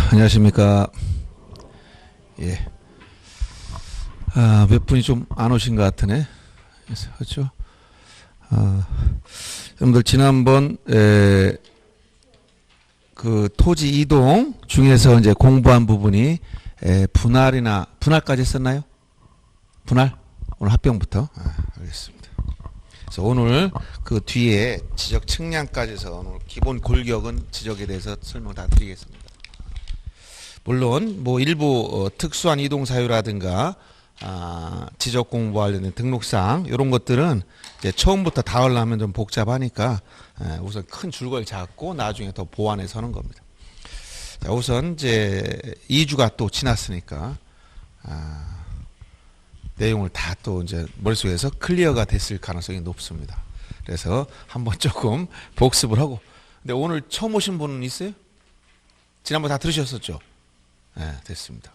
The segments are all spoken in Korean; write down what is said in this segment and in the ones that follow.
안녕하십니까. 예. 몇 분이 좀 안 오신 것 같으네. 그렇죠? 여러분들 지난번 그 토지 이동 중에서 이제 공부한 부분이 분할까지 했었나요? 분할? 오늘 합병부터. 알겠습니다. 그래서 오늘 그 뒤에 지적 측량까지 해서 오늘 기본 골격은 지적에 대해서 설명 다 드리겠습니다. 물론 뭐 일부 특수한 이동 사유라든가 지적 공부 관련된 등록사항 이런 것들은 이제 처음부터 다 하려면 좀 복잡하니까 우선 큰 줄거리 잡고 나중에 더 보완해서 하는 겁니다. 자, 우선 이제 2주가 또 지났으니까 내용을 다 또 이제 머릿속에서 클리어가 됐을 가능성이 높습니다. 그래서 한번 조금 복습을 하고. 근데 오늘 처음 오신 분은 있어요? 지난번 다 들으셨었죠? 네, 됐습니다.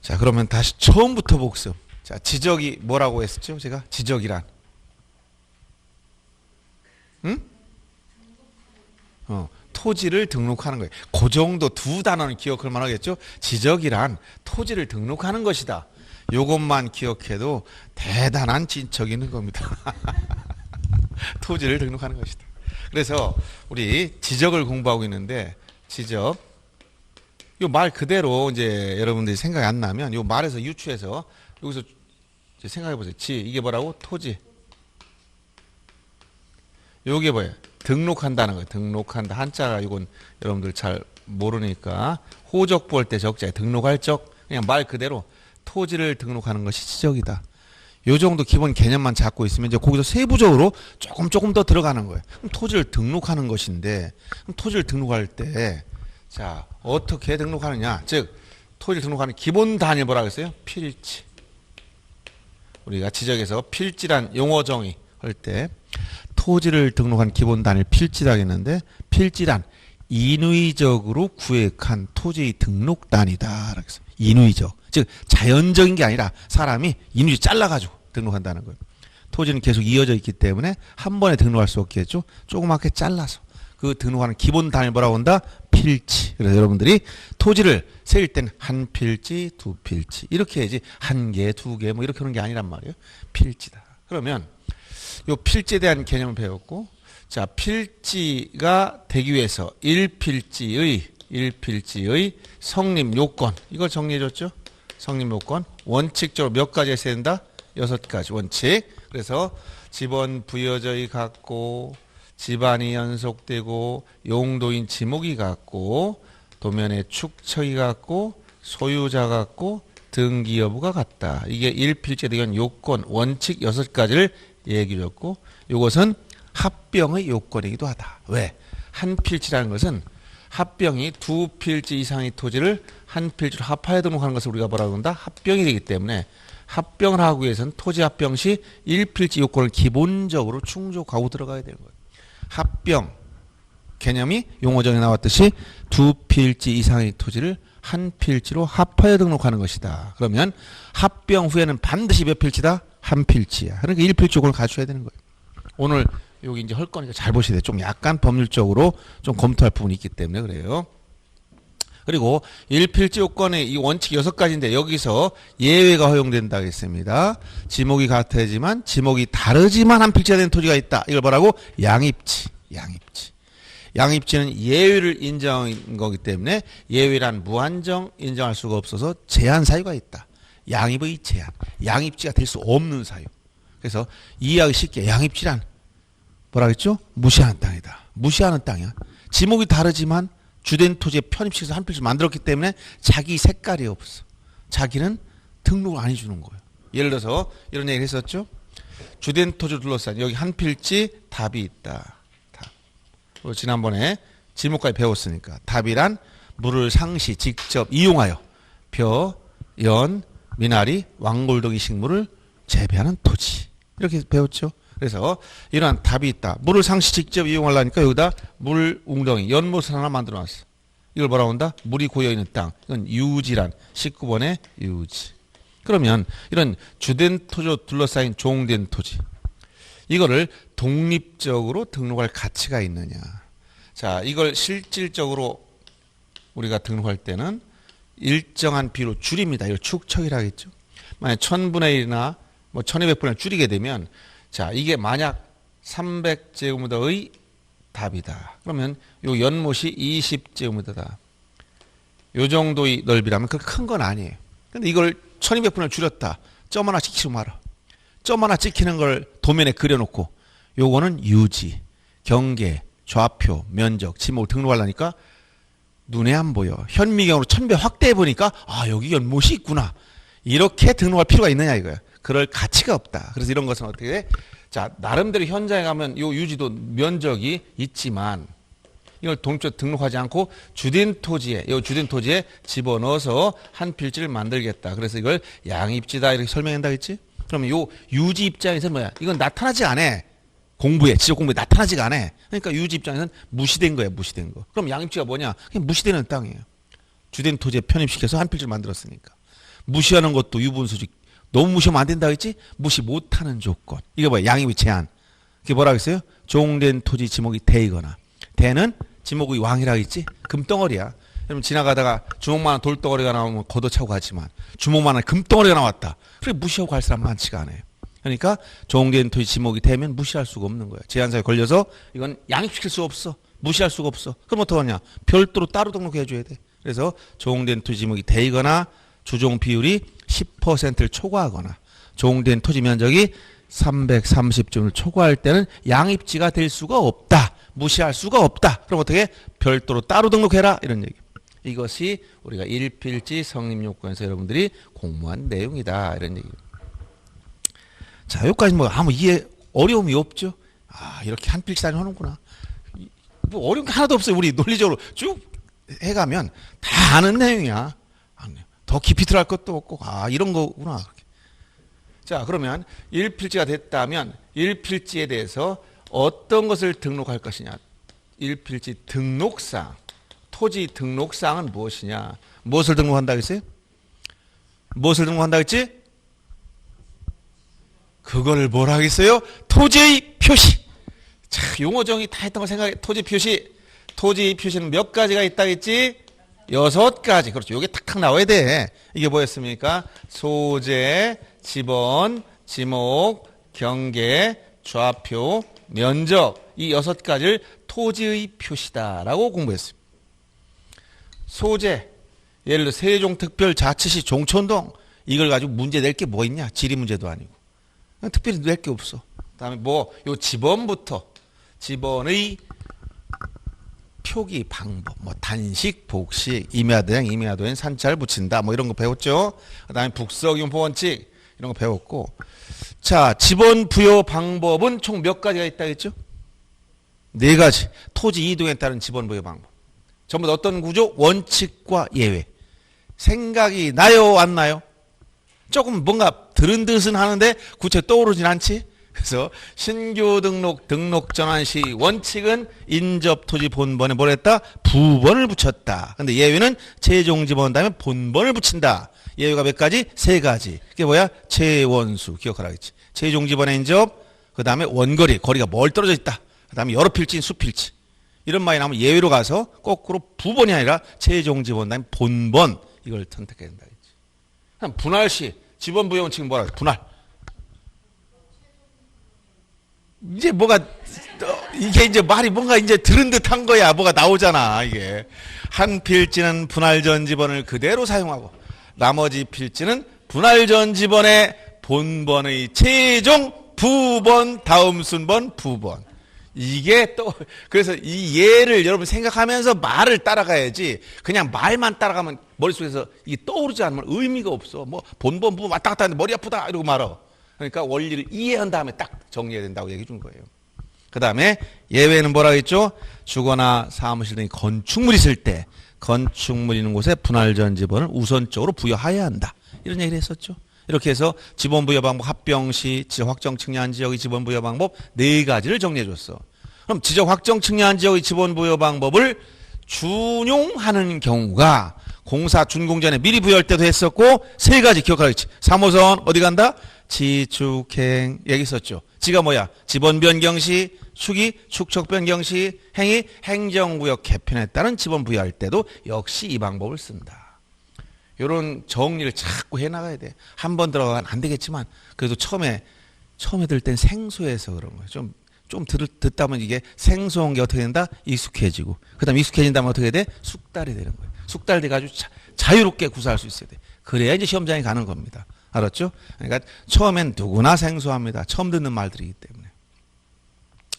자, 그러면 다시 처음부터 복습. 자, 지적이 뭐라고 했었죠? 제가 지적이란 토지를 등록하는 거예요. 그 정도 두 단어는 기억할 만하겠죠? 지적이란 토지를 등록하는 것이다. 요것만 기억해도 대단한 진척이 있는 겁니다. 토지를 등록하는 것이다. 그래서 우리 지적을 공부하고 있는데 지적 요 말 그대로 이제 여러분들이 생각이 안 나면 요 말에서 유추해서 여기서 생각해 보세요. 이게 뭐라고? 토지. 요게 뭐예요? 등록한다는 거예요. 등록한다. 한자가 이건 여러분들 잘 모르니까 호적 볼 때 적자에 등록할 적 그냥 말 그대로 토지를 등록하는 것이 지적이다. 요 정도 기본 개념만 잡고 있으면 이제 거기서 세부적으로 조금 더 들어가는 거예요. 그럼 토지를 등록하는 것인데 그럼 토지를 등록할 때 자, 어떻게 등록하느냐? 즉 토지를 등록하는 기본 단위 뭐라고 했어요? 필지. 우리가 지적에서 필지란 용어 정의 할 때 토지를 등록한 기본 단위를 필지라고 했는데 필지란 인위적으로 구획한 토지 등록 단위다. 그래서 인위적. 즉 자연적인 게 아니라 사람이 인위적으로 잘라가지고 등록한다는 거예요. 토지는 계속 이어져 있기 때문에 한 번에 등록할 수 없겠죠. 조그맣게 잘라서. 그 등록하는 기본 단위 뭐라고 한다? 필지. 그래서 여러분들이 토지를 세일 때는 한 필지, 두 필지 이렇게 해야지 한 개, 두 개 뭐 이렇게 하는 게 아니란 말이에요. 필지다. 그러면 요 필지에 대한 개념을 배웠고 자 필지가 되기 위해서 1필지의 성립 요건 이걸 정리해 줬죠. 성립 요건 원칙적으로 몇 가지 했어야 된다? 6가지 원칙. 그래서 지번 부여저의 같고 집안이 연속되고 용도인 지목이 같고 도면의 축척이 같고 소유자 같고 등기 여부가 같다. 이게 1필지에 대한 요건 원칙 6가지를 얘기해 줬고 이것은 합병의 요건이기도 하다. 왜? 한 필지라는 것은 합병이 두 필지 이상의 토지를 한 필지로 합하여 등록하는 것을 우리가 뭐라고 한다? 합병이 되기 때문에 합병을 하기 위해서는 토지 합병 시 1필지 요건을 기본적으로 충족하고 들어가야 되는 거예요. 합병 개념이 용어정에 나왔듯이 두 필지 이상의 토지를 한 필지로 합하여 등록하는 것이다. 그러면 합병 후에는 반드시 몇 필지다? 한 필지야. 그러니까 1필지 요건을 갖춰야 되는 거예요. 오늘 여기 이제 할 거니까 잘 보셔야 돼요. 좀 약간 법률적으로 좀 검토할 부분이 있기 때문에 그래요. 그리고 1필지 요건의 이 원칙 6가지인데 여기서 예외가 허용된다고 했습니다. 지목이 같아지만 지목이 다르지만 한 필지가 된 토지가 있다. 이걸 뭐라고? 양입지. 양입지는 예외를 인정한 거기 때문에 예외란 무한정 인정할 수가 없어서 제한 사유가 있다. 양입의 제한. 양입지가 될 수 없는 사유. 그래서 이해하기 쉽게 양입지란 뭐라 그랬죠? 무시하는 땅이다. 무시하는 땅이야. 지목이 다르지만 주된 토지에 편입시켜서 한 필지 만들었기 때문에 자기 색깔이 없어. 자기는 등록을 안 해주는 거예요. 예를 들어서 이런 얘기를 했었죠. 주된 토지를 둘러싼 여기 한 필지 답이 있다. 답. 지난번에 지목까지 배웠으니까 답이란 물을 상시 직접 이용하여 벼, 연, 미나리, 왕골동이 식물을 재배하는 토지. 이렇게 배웠죠. 그래서 이러한 답이 있다. 물을 상시 직접 이용하려니까 여기다 물 웅덩이, 연못을 하나 만들어 놨어. 이걸 뭐라고 한다? 물이 고여있는 땅. 이건 유지란 19번의 유지. 그러면 이런 주된 토지로 둘러싸인 종된 토지. 이거를 독립적으로 등록할 가치가 있느냐. 자, 이걸 실질적으로 우리가 등록할 때는 일정한 비로 줄입니다. 이걸 축척이라 하겠죠. 만약 1000분의 1이나 뭐 1200분의 1 줄이게 되면 자, 이게 만약 300제곱미터의 답이다. 그러면 요 연못이 20제곱미터다. 요 정도의 넓이라면 그렇게 큰 건 아니에요. 근데 이걸 1200분을 줄였다. 점 하나 찍히고 말아. 점 하나 찍히는 걸 도면에 그려놓고 요거는 유지, 경계, 좌표, 면적, 지목을 등록하려니까 눈에 안 보여. 현미경으로 1000배 확대해 보니까 아, 여기 연못이 있구나. 이렇게 등록할 필요가 있느냐 이거야. 그럴 가치가 없다. 그래서 이런 것은 어떻게 돼? 자, 나름대로 현장에 가면 요 유지도 면적이 있지만 이걸 독립적으로 등록하지 않고 주된 토지에 집어넣어서 한 필지를 만들겠다. 그래서 이걸 양입지다 이렇게 설명한다 했지? 그러면 요 유지 입장에서는 뭐야? 이건 나타나지 않아. 공부에, 지적 공부에 나타나지가 않아. 그러니까 유지 입장에서는 무시된 거야, 무시된 거. 그럼 양입지가 뭐냐? 그냥 무시되는 땅이에요. 주된 토지에 편입시켜서 한 필지를 만들었으니까. 무시하는 것도 유분수직. 너무 무시하면 안 된다 했지? 무시 못하는 조건. 이게 뭐야? 양입의 제한. 그게 뭐라고 했어요? 종된 토지 지목이 대이거나. 대는 지목의 왕이라고 했지? 금덩어리야. 그러면 지나가다가 주먹만한 돌덩어리가 나오면 걷어차고 가지만 주먹만한 금덩어리가 나왔다. 그래 무시하고 갈 사람 많지가 않아요. 그러니까 종된 토지 지목이 되면 무시할 수가 없는 거야. 제한사에 걸려서 이건 양입시킬 수 없어. 무시할 수가 없어. 그럼 어떡하냐? 별도로 따로 등록해 줘야 돼. 그래서 종된 토지 지목이 대이거나 주종 비율이 10%를 초과하거나 종된 토지 면적이 330점을 초과할 때는 양입지가 될 수가 없다. 무시할 수가 없다. 그럼 어떻게? 별도로 따로 등록해라. 이런 얘기. 이것이 우리가 1필지 성립요건에서 여러분들이 공부한 내용이다. 이런 얘기. 자, 여기까지 뭐 아무 이해 어려움이 없죠. 아, 이렇게 한 필지 단위 하는구나. 뭐 어려운 게 하나도 없어요. 우리 논리적으로 쭉 해가면 다 아는 내용이야. 더 깊이 들어갈 것도 없고 아, 이런 거구나. 자, 그러면 1필지가 됐다면 1필지에 대해서 어떤 것을 등록할 것이냐. 1필지 등록상, 토지 등록상은 무엇이냐. 무엇을 등록한다고 했어요? 무엇을 등록한다고 했지? 그걸 뭐라 하겠어요? 토지의 표시. 자, 용어 정의 다 했던 걸 생각해. 토지 표시. 토지 표시는 몇 가지가 있다고 했지? 6가지. 그렇죠. 요게 탁탁 나와야 돼. 이게 뭐였습니까? 소재, 지번, 지목, 경계, 좌표, 면적. 이 6가지를 토지의 표시다라고 공부했습니다. 소재. 예를 들어 세종특별자치시 종촌동. 이걸 가지고 문제 낼 게 뭐 있냐? 지리 문제도 아니고. 특별히 낼 게 없어. 그다음에 뭐 요 지번부터 지번의 표기 방법, 뭐 단식, 복식, 임야도행, 임야도엔 산자를 붙인다, 뭐 이런 거 배웠죠. 그다음에 북석윤포 원칙 이런 거 배웠고, 자 지번 부여 방법은 총 몇 가지가 있다 했죠? 4가지. 토지 이동에 따른 지번 부여 방법. 전부 다 어떤 구조? 원칙과 예외. 생각이 나요, 안 나요? 조금 뭔가 들은 듯은 하는데 구체 떠오르진 않지? 그래서 신규 등록 전환 시 원칙은 인접 토지 본번에 뭘 했다? 부번을 붙였다. 근데 예외는 최종 지번 다음에 본번을 붙인다. 예외가 몇 가지? 3가지. 그게 뭐야? 최원수. 기억하라겠지. 최종 지번에 인접, 그 다음에 원거리, 거리가 멀 떨어져 있다. 그 다음에 여러 필지인 수필지. 이런 말이 나오면 예외로 가서 거꾸로 부번이 아니라 최종 지번 다음에 본번. 이걸 선택해야 된다. 분할 시 지번 부여 원칙은 뭐라? 분할. 이제 뭐가 이게 이제 말이 뭔가 이제 들은 듯한 거야. 뭐가 나오잖아. 이게 한 필지는 분할 전 지번을 그대로 사용하고 나머지 필지는 분할 전 지번의 본번의 최종 부번 다음 순번 부번. 이게 또 그래서 이 예를 여러분 생각하면서 말을 따라가야지. 그냥 말만 따라가면 머릿속에서 이게 떠오르지 않으면 의미가 없어. 뭐 본번 부번 왔다 갔다 하는데 머리 아프다 이러고 말어. 그러니까 원리를 이해한 다음에 딱 정리해야 된다고 얘기해 준 거예요. 그 다음에 예외는 뭐라고 했죠? 주거나 사무실 등의 건축물이 있을 때 건축물 있는 곳에 분할 전 지번을 우선적으로 부여해야 한다. 이런 얘기를 했었죠. 이렇게 해서 지번 부여 방법, 합병시, 지적 확정 측량 지역의 지번 부여 방법 4가지를 정리해 줬어. 그럼 지적 확정 측량 지역의 지번 부여 방법을 준용하는 경우가 공사 준공 전에 미리 부여할 때도 했었고 3가지 기억하겠지. 3호선 어디 간다? 지축행 얘기했었죠. 지가 뭐야? 지번 변경 시, 축이 축척 변경 시, 행이 행정구역 개편에 따른 지번 부여할 때도 역시 이 방법을 쓴다. 이런 정리를 자꾸 해나가야 돼. 한 번 들어가면 안 되겠지만 그래도 처음에 들 땐 생소해서 그런 거예요. 좀 듣다 보면 이게 생소한 게 어떻게 된다? 익숙해지고. 그 다음에 익숙해진다면 어떻게 돼? 숙달이 되는 거예요. 숙달돼가지고 자유롭게 구사할 수 있어야 돼. 그래야 이제 시험장에 가는 겁니다. 알았죠? 그러니까 처음엔 누구나 생소합니다. 처음 듣는 말들이기 때문에.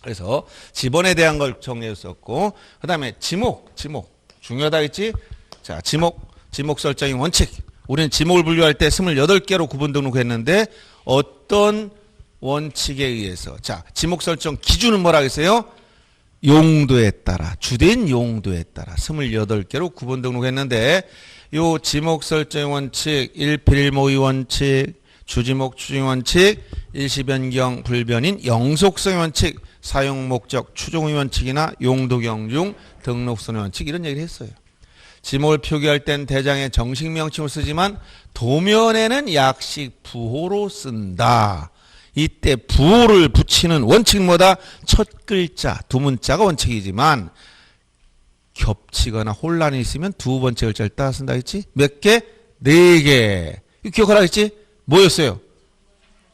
그래서 지번에 대한 걸 정리했었고, 그 다음에 지목 중요하다 했지? 자, 지목 설정의 원칙. 우리는 지목을 분류할 때 28개로 구분 등록했는데 어떤 원칙에 의해서, 자, 지목 설정 기준은 뭐라 했어요? 용도에 따라, 주된 용도에 따라 28개로 구분 등록했는데 요 지목 설정 원칙, 일필일모의 원칙, 주지목 추진 원칙, 일시변경 불변인 영속성의 원칙, 사용 목적 추종의 원칙이나 용도 경중 등록선의 원칙 이런 얘기를 했어요. 지목을 표기할 땐 대장에 정식 명칭을 쓰지만 도면에는 약식 부호로 쓴다. 이때 부호를 붙이는 원칙은 뭐다? 첫 글자, 두 문자가 원칙이지만 겹치거나 혼란이 있으면 두 번째 글자를 따라 쓴다 했지? 몇 개? 4개. 이거 기억하라 했지? 뭐였어요?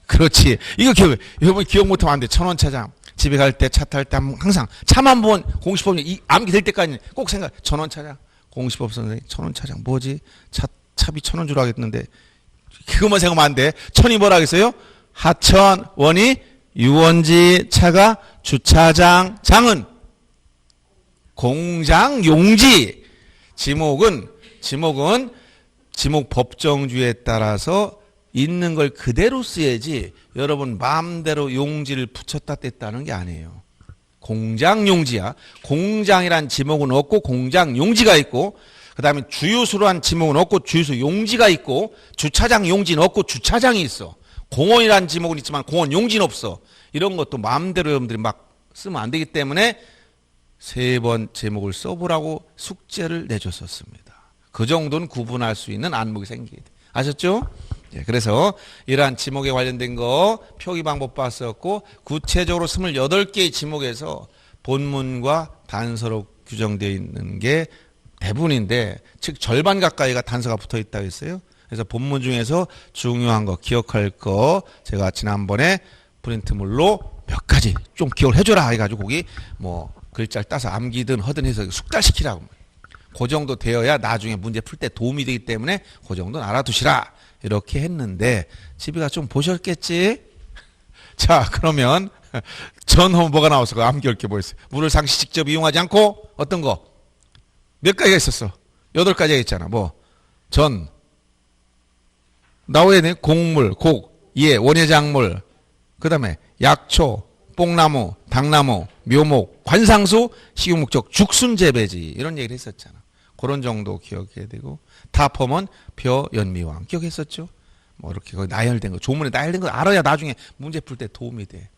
그렇지. 이거 여러분 기억 못하면 안 돼. 천원차장. 집에 갈 때, 차 탈 때 항상 차만 보면 공시법 암기 될 때까지 꼭 생각. 천원차장. 공시법 선생님, 천원차장. 뭐지? 차비 1,000원 주라 하겠는데 그것만 생각하면 안 돼. 천이 뭐라 하겠어요? 하천, 원이, 유원지, 차가, 주차장, 장은 공장, 용지. 지목은 지목 법정주의에 따라서 있는 걸 그대로 쓰야지 여러분 마음대로 용지를 붙였다 뗐다는 게 아니에요. 공장 용지야. 공장이란 지목은 없고 공장 용지가 있고, 그 다음에 주유소로 한 지목은 없고 주유소 용지가 있고, 주차장 용지는 없고 주차장이 있어. 공원이란 지목은 있지만 공원 용지는 없어. 이런 것도 마음대로 여러분들이 막 쓰면 안 되기 때문에 3번 제목을 써보라고 숙제를 내줬었습니다. 그 정도는 구분할 수 있는 안목이 생기게 돼. 아셨죠? 예, 그래서 이러한 지목에 관련된 거 표기 방법 봤었고, 구체적으로 28개의 지목에서 본문과 단서로 규정되어 있는 게 대부분인데, 즉 절반 가까이가 단서가 붙어 있다고 했어요. 그래서 본문 중에서 중요한 거, 기억할 거 제가 지난번에 프린트물로 몇 가지 좀 기억을 해줘라 해가지고 거기 뭐 글자를 따서 암기든 하든 해서 숙달시키라고. 그 정도 되어야 나중에 문제 풀 때 도움이 되기 때문에 그 정도는 알아두시라 이렇게 했는데 집에 가서 좀 보셨겠지? 자, 그러면 전호 뭐가 나왔어? 암기할 게 뭐였어요? 물을 상시 직접 이용하지 않고 어떤 거? 몇 가지가 있었어? 8가지가 있잖아. 뭐 전, 나와야 돼. 곡물, 예, 원예작물, 그 다음에 약초, 뽕나무, 당나무, 묘목, 관상수, 식용목적, 죽순재배지 이런 얘기를 했었잖아. 그런 정도 기억해야 되고, 타펌은 벼, 연미왕 기억했었죠? 뭐 이렇게 나열된 거, 조문에 나열된 거 알아야 나중에 문제 풀 때 도움이 돼.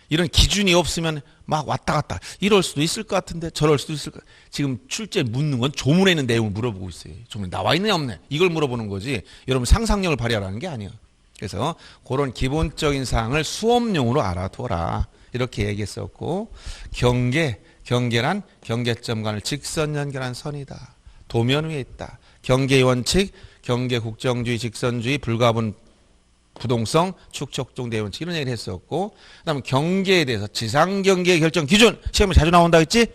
이런 기준이 없으면 막 왔다 갔다 이럴 수도 있을 것 같은데 저럴 수도 있을 것 같아. 지금 출제 묻는 건 조문에 있는 내용을 물어보고 있어요. 조문에 나와 있느냐 없네 이걸 물어보는 거지 여러분 상상력을 발휘하라는 게 아니에요. 그래서 그런 기본적인 사항을 수업용으로 알아둬라 이렇게 얘기했었고, 경계란 경계점 간을 직선 연결한 선이다. 도면 위에 있다. 경계의 원칙, 경계 국정주의, 직선주의, 불가분 부동성, 축척종대 원칙 이런 얘기를 했었고, 그 다음에 경계에 대해서 지상경계 결정 기준 시험에 자주 나온다 했지?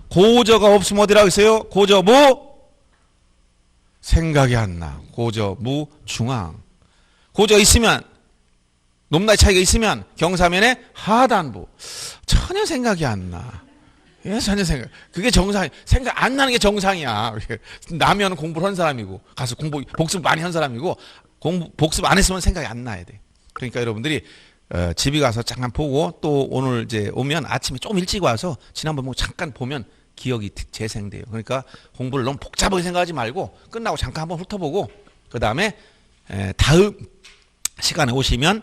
고저가 없으면 어디라고 했어요? 고저무 생각이 안 나. 고저무 중앙. 고저 있으면 높낮이 차이가 있으면 경사면에 하단부. 전혀 생각이 안 나. 예, 전혀 생각. 그게 정상. 생각 안 나는 게 정상이야. 나면 공부를 한 사람이고 가서 복습 많이 한 사람이고 복습 안 했으면 생각이 안 나야 돼. 그러니까 여러분들이 집에 가서 잠깐 보고 또 오늘 이제 오면 아침에 조금 일찍 와서 지난번 뭐 잠깐 보면 기억이 재생돼요. 그러니까 공부를 너무 복잡하게 생각하지 말고 끝나고 잠깐 한번 훑어보고 그 다음에 다음 시간에 오시면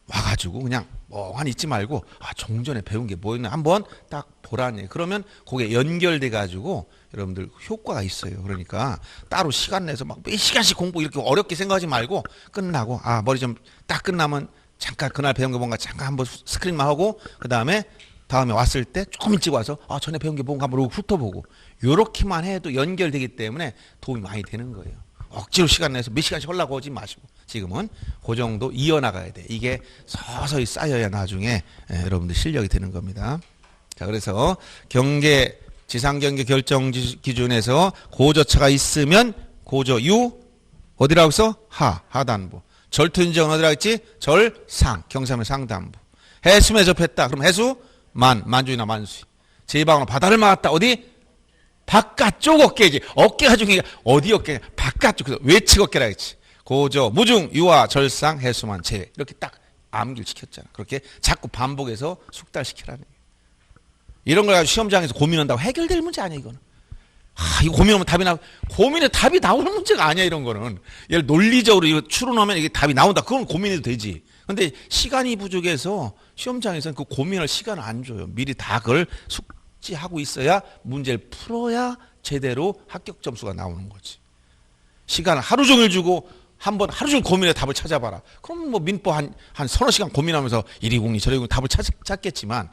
와가지고 그냥 멍하니 있지 말고 종전에 배운 게 뭐였나 한번 딱 보라니. 그러면 그게 연결돼 가지고 여러분들 효과가 있어요. 그러니까 따로 시간 내서 막 몇 시간씩 공부 이렇게 어렵게 생각하지 말고 끝나고 머리 좀 딱 끝나면 잠깐 그날 배운 게 뭔가 잠깐 한번 스크린만 하고 그다음에 다음에 왔을 때 조금 일찍 와서 전에 배운 게 뭔가 한번 훑어보고 요렇게만 해도 연결되기 때문에 도움이 많이 되는 거예요. 억지로 시간 내서 몇 시간씩 하려고 하지 마시고 지금은 그 정도 이어나가야 돼. 이게 서서히 쌓여야 나중에 여러분들 실력이 되는 겁니다. 자, 그래서 경계 지상경계 결정 기준에서 고저차가 있으면 고저유 어디라고 써? 하단부. 절투인정은 어디라고 했지? 절상 경사면 상단부. 해수에 접했다. 그럼 해수 만주이나 만수이. 제방으로 바다를 막았다. 어디? 바깥쪽 어깨지. 어깨가 중에 어디 어깨냐? 바깥쪽. 그래서 외측 어깨라 했지. 고저 무중 유화 절상 해수만 제외. 이렇게 딱 암기를 시켰잖아. 그렇게 자꾸 반복해서 숙달시키라는 거예요. 이런 걸 가지고 시험장에서 고민한다고 해결될 문제 아니야 이거는. 이거 고민하면 고민에 답이 나오는 문제가 아니야 이런 거는. 예를 논리적으로 이거 추론하면 이게 답이 나온다. 그건 고민해도 되지. 근데 시간이 부족해서 시험장에서는 그 고민할 시간을 안 줘요. 미리 다 그걸 숙지하고 있어야 문제를 풀어야 제대로 합격 점수가 나오는 거지. 시간을 하루 종일 주고 한번 하루 종일 고민해 답을 찾아봐라. 그럼 뭐 민법 한 서너 시간 고민하면서 이리 공리 저리 공리 답을 찾겠지만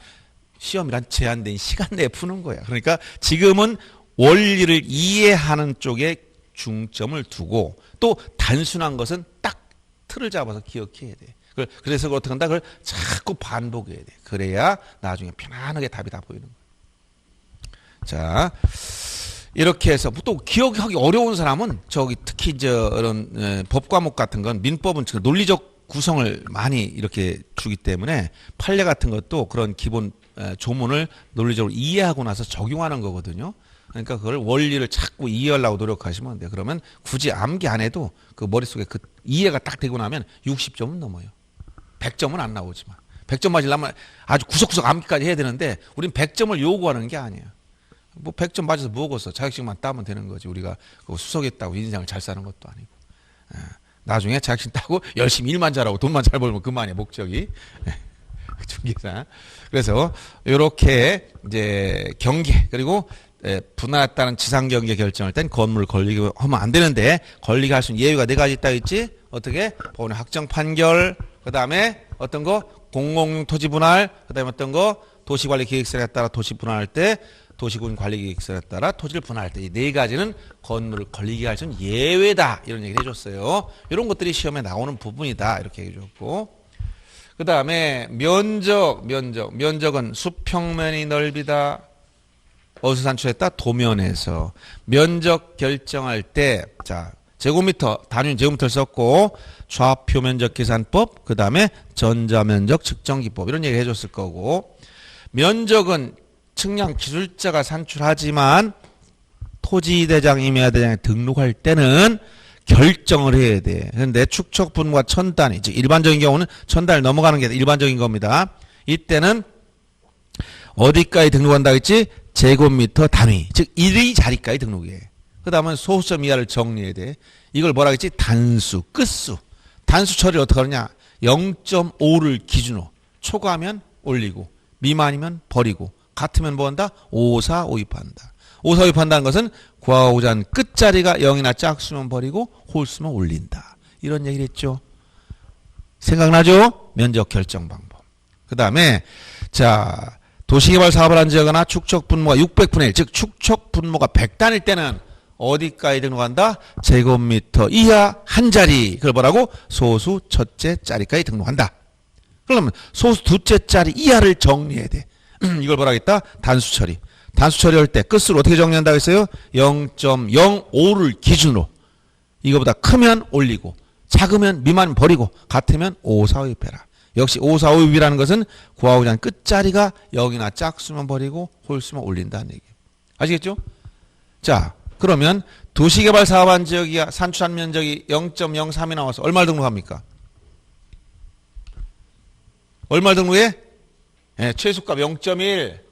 시험이란 제한된 시간 내에 푸는 거야. 그러니까 지금은 원리를 이해하는 쪽에 중점을 두고 또 단순한 것은 딱 틀을 잡아서 기억해야 돼. 그래서 어떻게 한다? 그걸 자꾸 반복해야 돼. 그래야 나중에 편안하게 답이 다 보이는 거야. 자, 이렇게 해서 또 기억하기 어려운 사람은 특히 이런 법 과목 같은 건 민법은 논리적 구성을 많이 이렇게 주기 때문에 판례 같은 것도 그런 기본 조문을 논리적으로 이해하고 나서 적용하는 거거든요. 그러니까 그걸 원리를 자꾸 이해하려고 노력하시면 안 돼요. 그러면 굳이 암기 안 해도 그 머릿속에 그 이해가 딱 되고 나면 60점은 넘어요. 100점은 안 나오지만. 100점 맞으려면 아주 구석구석 암기까지 해야 되는데 우린 100점을 요구하는 게 아니에요. 뭐 100점 맞아서 뭐겠어. 자격증만 따면 되는 거지. 우리가 수석했다고 인생을 잘 사는 것도 아니고. 나중에 자격증 따고 열심히 일만 잘하고 돈만 잘 벌면 그만이에요. 목적이. 중개사. 그래서 이렇게 이제 경계 그리고 분할에 따른 지상경계 결정할 땐 건물을 걸리게 하면 안 되는데 걸리게 할 수 있는 예외가 4가지 있다 했지. 어떻게? 법원의 확정 판결 그다음에 어떤 거? 공공용 토지 분할 그다음에 어떤 거? 도시관리 계획서에 따라 도시 분할할 때 도시군 관리 계획서에 따라 토지를 분할할 때 이 4가지는 건물을 걸리게 할 수 있는 예외다. 이런 얘기를 해줬어요. 이런 것들이 시험에 나오는 부분이다. 이렇게 해줬고 그 다음에 면적은 수평면이 넓이다. 어디서 산출했다? 도면에서. 면적 결정할 때, 자, 제곱미터, 단위 제곱미터를 썼고, 좌표 면적 계산법, 그 다음에 전자면적 측정기법, 이런 얘기 해줬을 거고, 면적은 측량 기술자가 산출하지만, 토지대장, 임야대장에 등록할 때는 결정을 해야 돼. 그런데 축척 분모가 1000단위, 즉 일반적인 경우는 1000단위 넘어가는 게 일반적인 겁니다. 이때는 어디까지 등록한다 했지? 제곱미터 단위, 즉 1의 자리까지 등록해. 그 다음은 소수점 이하를 정리해야 돼. 이걸 뭐라 했지? 단수, 끝수. 단수 처리를 어떻게 하느냐? 0.5를 기준으로 초과하면 올리고 미만이면 버리고 같으면 뭐 한다? 오사오입한다. 오사오입한다는 것은 과오잔 끝자리가 0이나 짝수면 버리고 홀수면 올린다. 이런 얘기를 했죠. 생각나죠? 면적 결정 방법. 그 다음에 자 도시개발 사업을 한 지역이나 축척 분모가 600분의 1, 즉 축척 분모가 100단일 때는 어디까지 등록한다? 제곱미터 이하 한 자리. 그걸 뭐라고? 소수 첫째 자리까지 등록한다. 그러면 소수 둘째 자리 이하를 정리해야 돼. 이걸 뭐라 했다? 단수 처리. 단수 처리할 때 끝으로 어떻게 정리한다고 했어요? 0.05를 기준으로. 이거보다 크면 올리고 작으면 미만 버리고 같으면 오사오입해라. 역시 오사오입이라는 것은 구하고자 하는 끝자리가 0이나 짝수면 버리고 홀수면 올린다는 얘기예요. 아시겠죠? 자, 그러면 도시개발 사업한 지역이 산출한 면적이 0.03이 나와서 얼마를 등록합니까? 얼마를 등록해? 네, 최소값 0.1.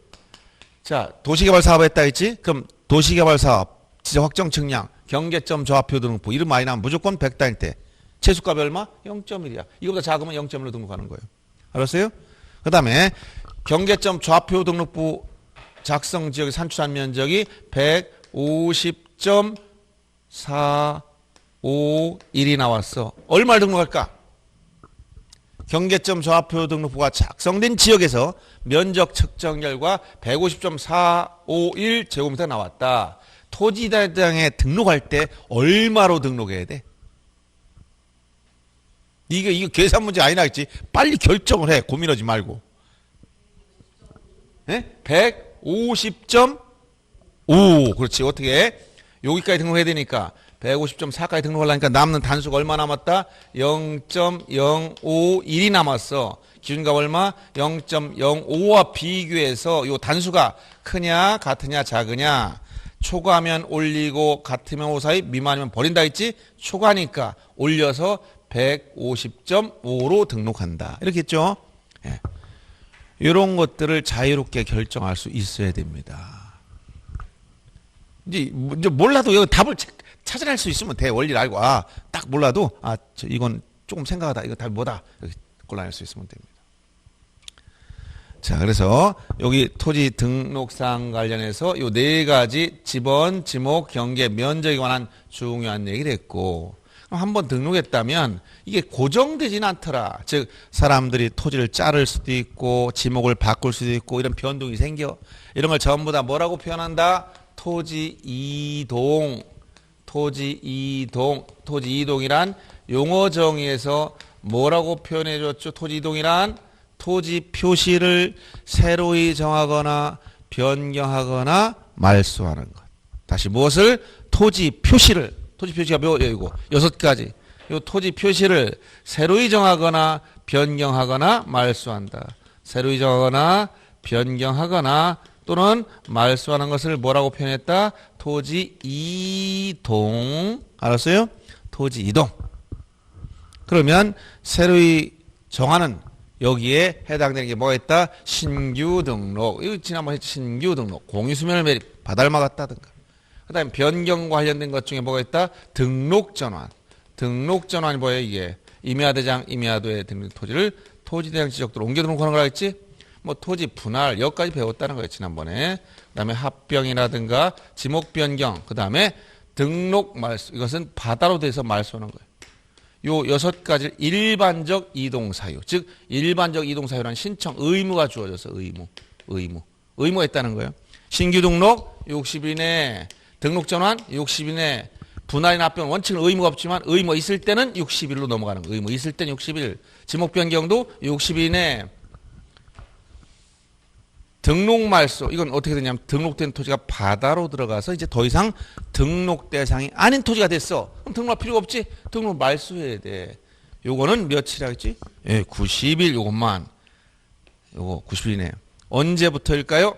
자, 도시개발 사업 했다 했지? 그럼 도시개발 사업, 지적 확정 측량, 경계점 좌표 등록부 이름 많이 나면 무조건 100단일 때 최소값이 얼마? 0.1이야. 이거보다 작으면 0.1로 등록하는 거예요. 알았어요? 그 다음에 경계점 좌표 등록부 작성 지역의 산출한 면적이 150.451이 나왔어. 얼마를 등록할까? 경계점 좌표 등록부가 작성된 지역에서 면적 측정 결과 150.451 제곱미터 나왔다. 토지대장에 등록할 때 얼마로 등록해야 돼? 이거 계산 문제 아니라 했지. 빨리 결정을 해. 고민하지 말고. 네? 150.5. 그렇지. 어떻게 해? 여기까지 등록해야 되니까 150.4까지 등록하려니까 남는 단수가 얼마 남았다? 0.051이 남았어. 기준값 얼마? 0.05와 비교해서 요 단수가 크냐 같으냐 작으냐. 초과하면 올리고 같으면 5 사이 미만이면 버린다 했지? 초과니까 올려서 150.5로 등록한다. 이렇게 했죠? 예. 이런 것들을 자유롭게 결정할 수 있어야 됩니다. 이제 몰라도 여기 답을 찾아낼 수 있으면 돼. 원리를 알고 딱 몰라도 이건 조금 생각하다. 이거 답이 뭐다. 이렇게 골라낼 수 있으면 됩니다. 자, 그래서 여기 토지 등록사항 관련해서 요 네 가지 지번, 지목, 경계, 면적에 관한 중요한 얘기를 했고, 한번 등록했다면 이게 고정되지는 않더라. 즉 사람들이 토지를 자를 수도 있고 지목을 바꿀 수도 있고 이런 변동이 생겨. 이런 걸 전부 다 뭐라고 표현한다? 토지 이동. 토지 이동이란 용어 정의에서 뭐라고 표현해 줬죠? 토지 이동이란 토지 표시를 새로이 정하거나 변경하거나 말소하는 것. 다시 무엇을? 토지 표시가 이거 6가지. 이 토지 표시를 새로이 정하거나 변경하거나 말소한다. 새로이 정하거나 변경하거나 또는 말소하는 것을 뭐라고 표현했다? 토지 이동. 알았어요? 토지 이동. 그러면 새로이 정하는 여기에 해당되는 게 뭐가 있다? 신규 등록. 이거 지난번에 했죠. 신규 등록. 공유수면을 매립. 바다를 막았다든가. 그 다음에 변경과 관련된 것 중에 뭐가 있다? 등록전환. 등록전환이 뭐예요, 이게? 임야대장, 임야도에 드는 토지를 토지대장 지적도로 옮겨 등록하는 거라 했지? 뭐 토지 분할, 여기까지 배웠다는 거예요, 지난번에. 그 다음에 합병이라든가 지목 변경, 그 다음에 등록 말소. 이것은 바다로 돼서 말소하는 거예요. 요 6가지 일반적 이동 사유. 즉, 일반적 이동 사유란 신청 의무가 주어져서 의무가 있다는 거예요. 신규 등록 60일 이내, 등록 전환 60일 이내, 분할이나 합병 원칙은 의무가 없지만 의무가 있을 때는 60일로 넘어가는 거예요. 의무 있을 때는 60일. 지목 변경도 60일 이내. 등록 말소. 이건 어떻게 되냐면 등록된 토지가 바다로 들어가서 이제 더 이상 등록 대상이 아닌 토지가 됐어. 그럼 등록할 필요가 없지? 등록 말소해야 돼. 요거는 며칠이라 했지? 예, 90일 요것만. 요거 90일 이내. 언제부터일까요?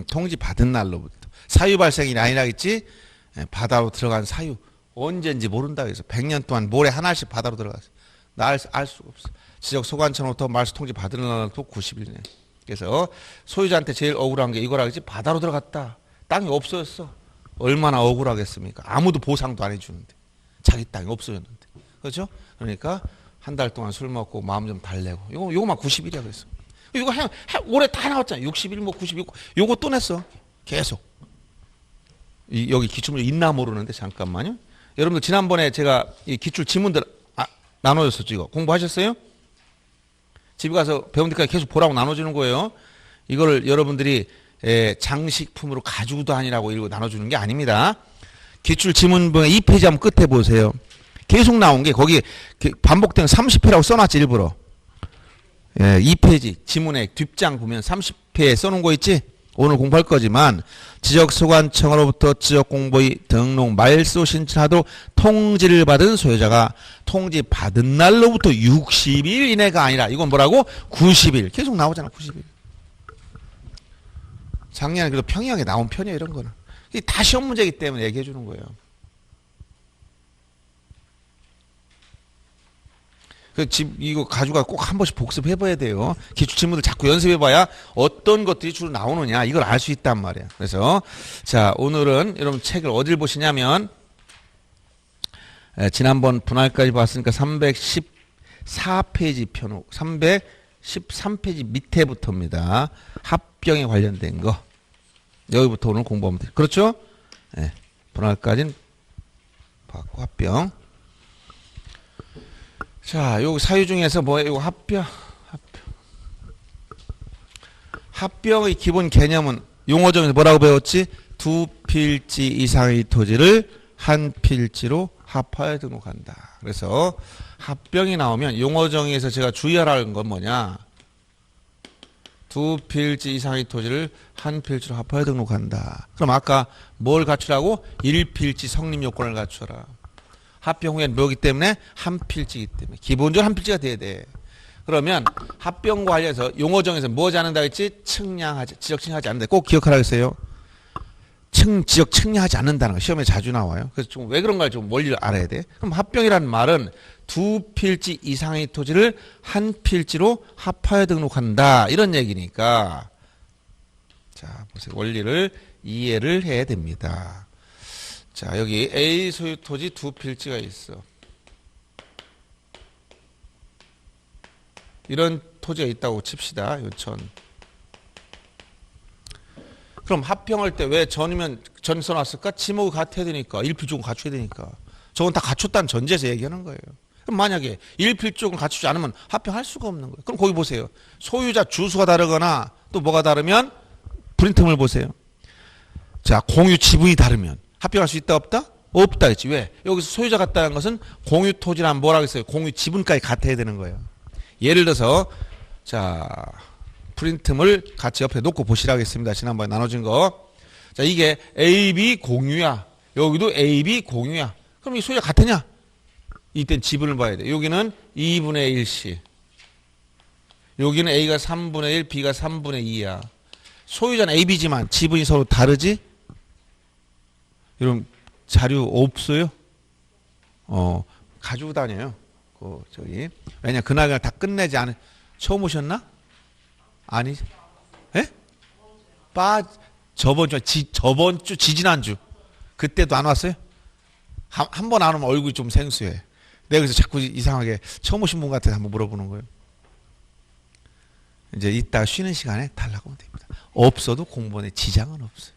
통지 받은 날로부터. 사유 발생이 아니라겠지? 예, 바다로 들어간 사유. 언제인지 모른다 그래서 100년 동안 모래 하나씩 바다로 들어갔어. 알 수가 없어. 지적 소관청으로부터 말소 통지 받은 날도 90일이네. 그래서 소유자한테 제일 억울한 게 이거라 그러지. 바다로 들어갔다. 땅이 없어졌어. 얼마나 억울하겠습니까? 아무도 보상도 안 해주는데. 자기 땅이 없어졌는데. 그렇죠? 그러니까 한 달 동안 술 먹고 마음 좀 달래고. 요거만 90일이야 그랬어. 이거 올해 다 나왔잖아. 60일 뭐 90일. 요거 또 냈어. 계속. 여기 기출문제 있나 모르는데 잠깐만요. 여러분들 지난번에 제가 이 기출 지문들 나눠줬었죠. 이거 공부하셨어요? 집에 가서 배운 데까지 계속 보라고 나눠주는 거예요. 이거를 여러분들이 장식품으로 가지고 다니라고 이러고 나눠주는 게 아닙니다. 기출 지문본의 2페이지 한번 끝에 보세요. 계속 나온 게 거기 반복된 30회라고 써놨지 일부러. 2페이지 지문의 뒷장 보면 30회에 써놓은 거 있지? 오늘 공부할 거지만 지적소관청으로부터 지적공보의 등록 말소 신청하도록 통지를 받은 소유자가 통지 받은 날로부터 60일 이내가 아니라 이건 뭐라고? 90일. 계속 나오잖아. 90일. 작년에 그래도 평이하게 나온 편이야 이런 거는. 이게 다 시험 문제이기 때문에 얘기해 주는 거예요. 이거 가지고 꼭 한 번씩 복습해봐야 돼요. 기출 지문들 자꾸 연습해봐야 어떤 것들이 주로 나오느냐 이걸 알 수 있단 말이야. 그래서 자 오늘은 여러분 책을 어딜 보시냐면 지난번 분할까지 봤으니까 314페이지 펴놓고 313페이지 밑에부터입니다. 합병에 관련된 거 여기부터 오늘 공부하면 돼요. 그렇죠? 분할까지는 봤고 합병. 자, 요 사유 중에서 뭐예요? 요 합병의 기본 개념은 용어정에서 뭐라고 배웠지? 두 필지 이상의 토지를 한 필지로 합하여 등록한다. 그래서 합병이 나오면 용어정의에서 제가 주의하라는 건 뭐냐? 두 필지 이상의 토지를 한 필지로 합하여 등록한다. 그럼 아까 뭘 갖추라고? 1필지 성립 요건을 갖춰라. 합병 후에는 뭐기 때문에? 한 필지이기 때문에. 기본적으로 한 필지가 돼야 돼. 그러면 합병과 관련해서 용어정에서 뭐 하지 않는다 했지? 지적 측량하지 않는다. 꼭 기억하라 했어요. 지적 측량하지 않는다는 거 시험에 자주 나와요. 그래서 좀 왜 그런가 좀 원리를 알아야 돼. 그럼 합병이라는 말은 두 필지 이상의 토지를 한 필지로 합하여 등록한다. 이런 얘기니까. 자, 보세요. 원리를 이해를 해야 됩니다. 자, 여기 A 소유 토지 두 필지가 있어. 이런 토지가 있다고 칩시다. 요천. 그럼 합병할 때 왜 전이면 전 써놨을까? 지목이 같아야 되니까. 일필조금 갖춰야 되니까. 저건 다 갖췄다는 전제에서 얘기하는 거예요. 그럼 만약에 일필조금 갖추지 않으면 합병할 수가 없는 거예요. 그럼 거기 보세요. 소유자 주수가 다르거나 또 뭐가 다르면 프린트물 보세요. 자, 공유 지분이 다르면 합병할 수 있다 없다? 없다 했지. 왜? 여기서 소유자 같다는 것은 공유 토지랑 뭐라고 했어요? 공유 지분까지 같아야 되는 거예요. 예를 들어서 자, 프린트물 같이 옆에 놓고 보시라고 했습니다. 지난번에 나눠진 거. 자, 이게 AB 공유야. 여기도 AB 공유야. 그럼 이 소유자 같으냐? 이땐 지분을 봐야 돼. 여기는 2분의 1씩. 여기는 A가 3분의 1, B가 3분의 2야. 소유자는 AB지만 지분이 서로 다르지? 여러분 자료 없어요? 가지고 다녀요. 왜냐 그날 다 끝내지 않은. 처음 오셨나? 아니, 예? 저번 주, 지지난주. 그때도 안 왔어요? 한 번 안 오면 얼굴이 좀 생소해. 내가 그래서 자꾸 이상하게 처음 오신 분 같아서 한번 물어보는 거예요. 이제 이따가 쉬는 시간에 달라고 하면 됩니다. 없어도 공부원에 지장은 없어요.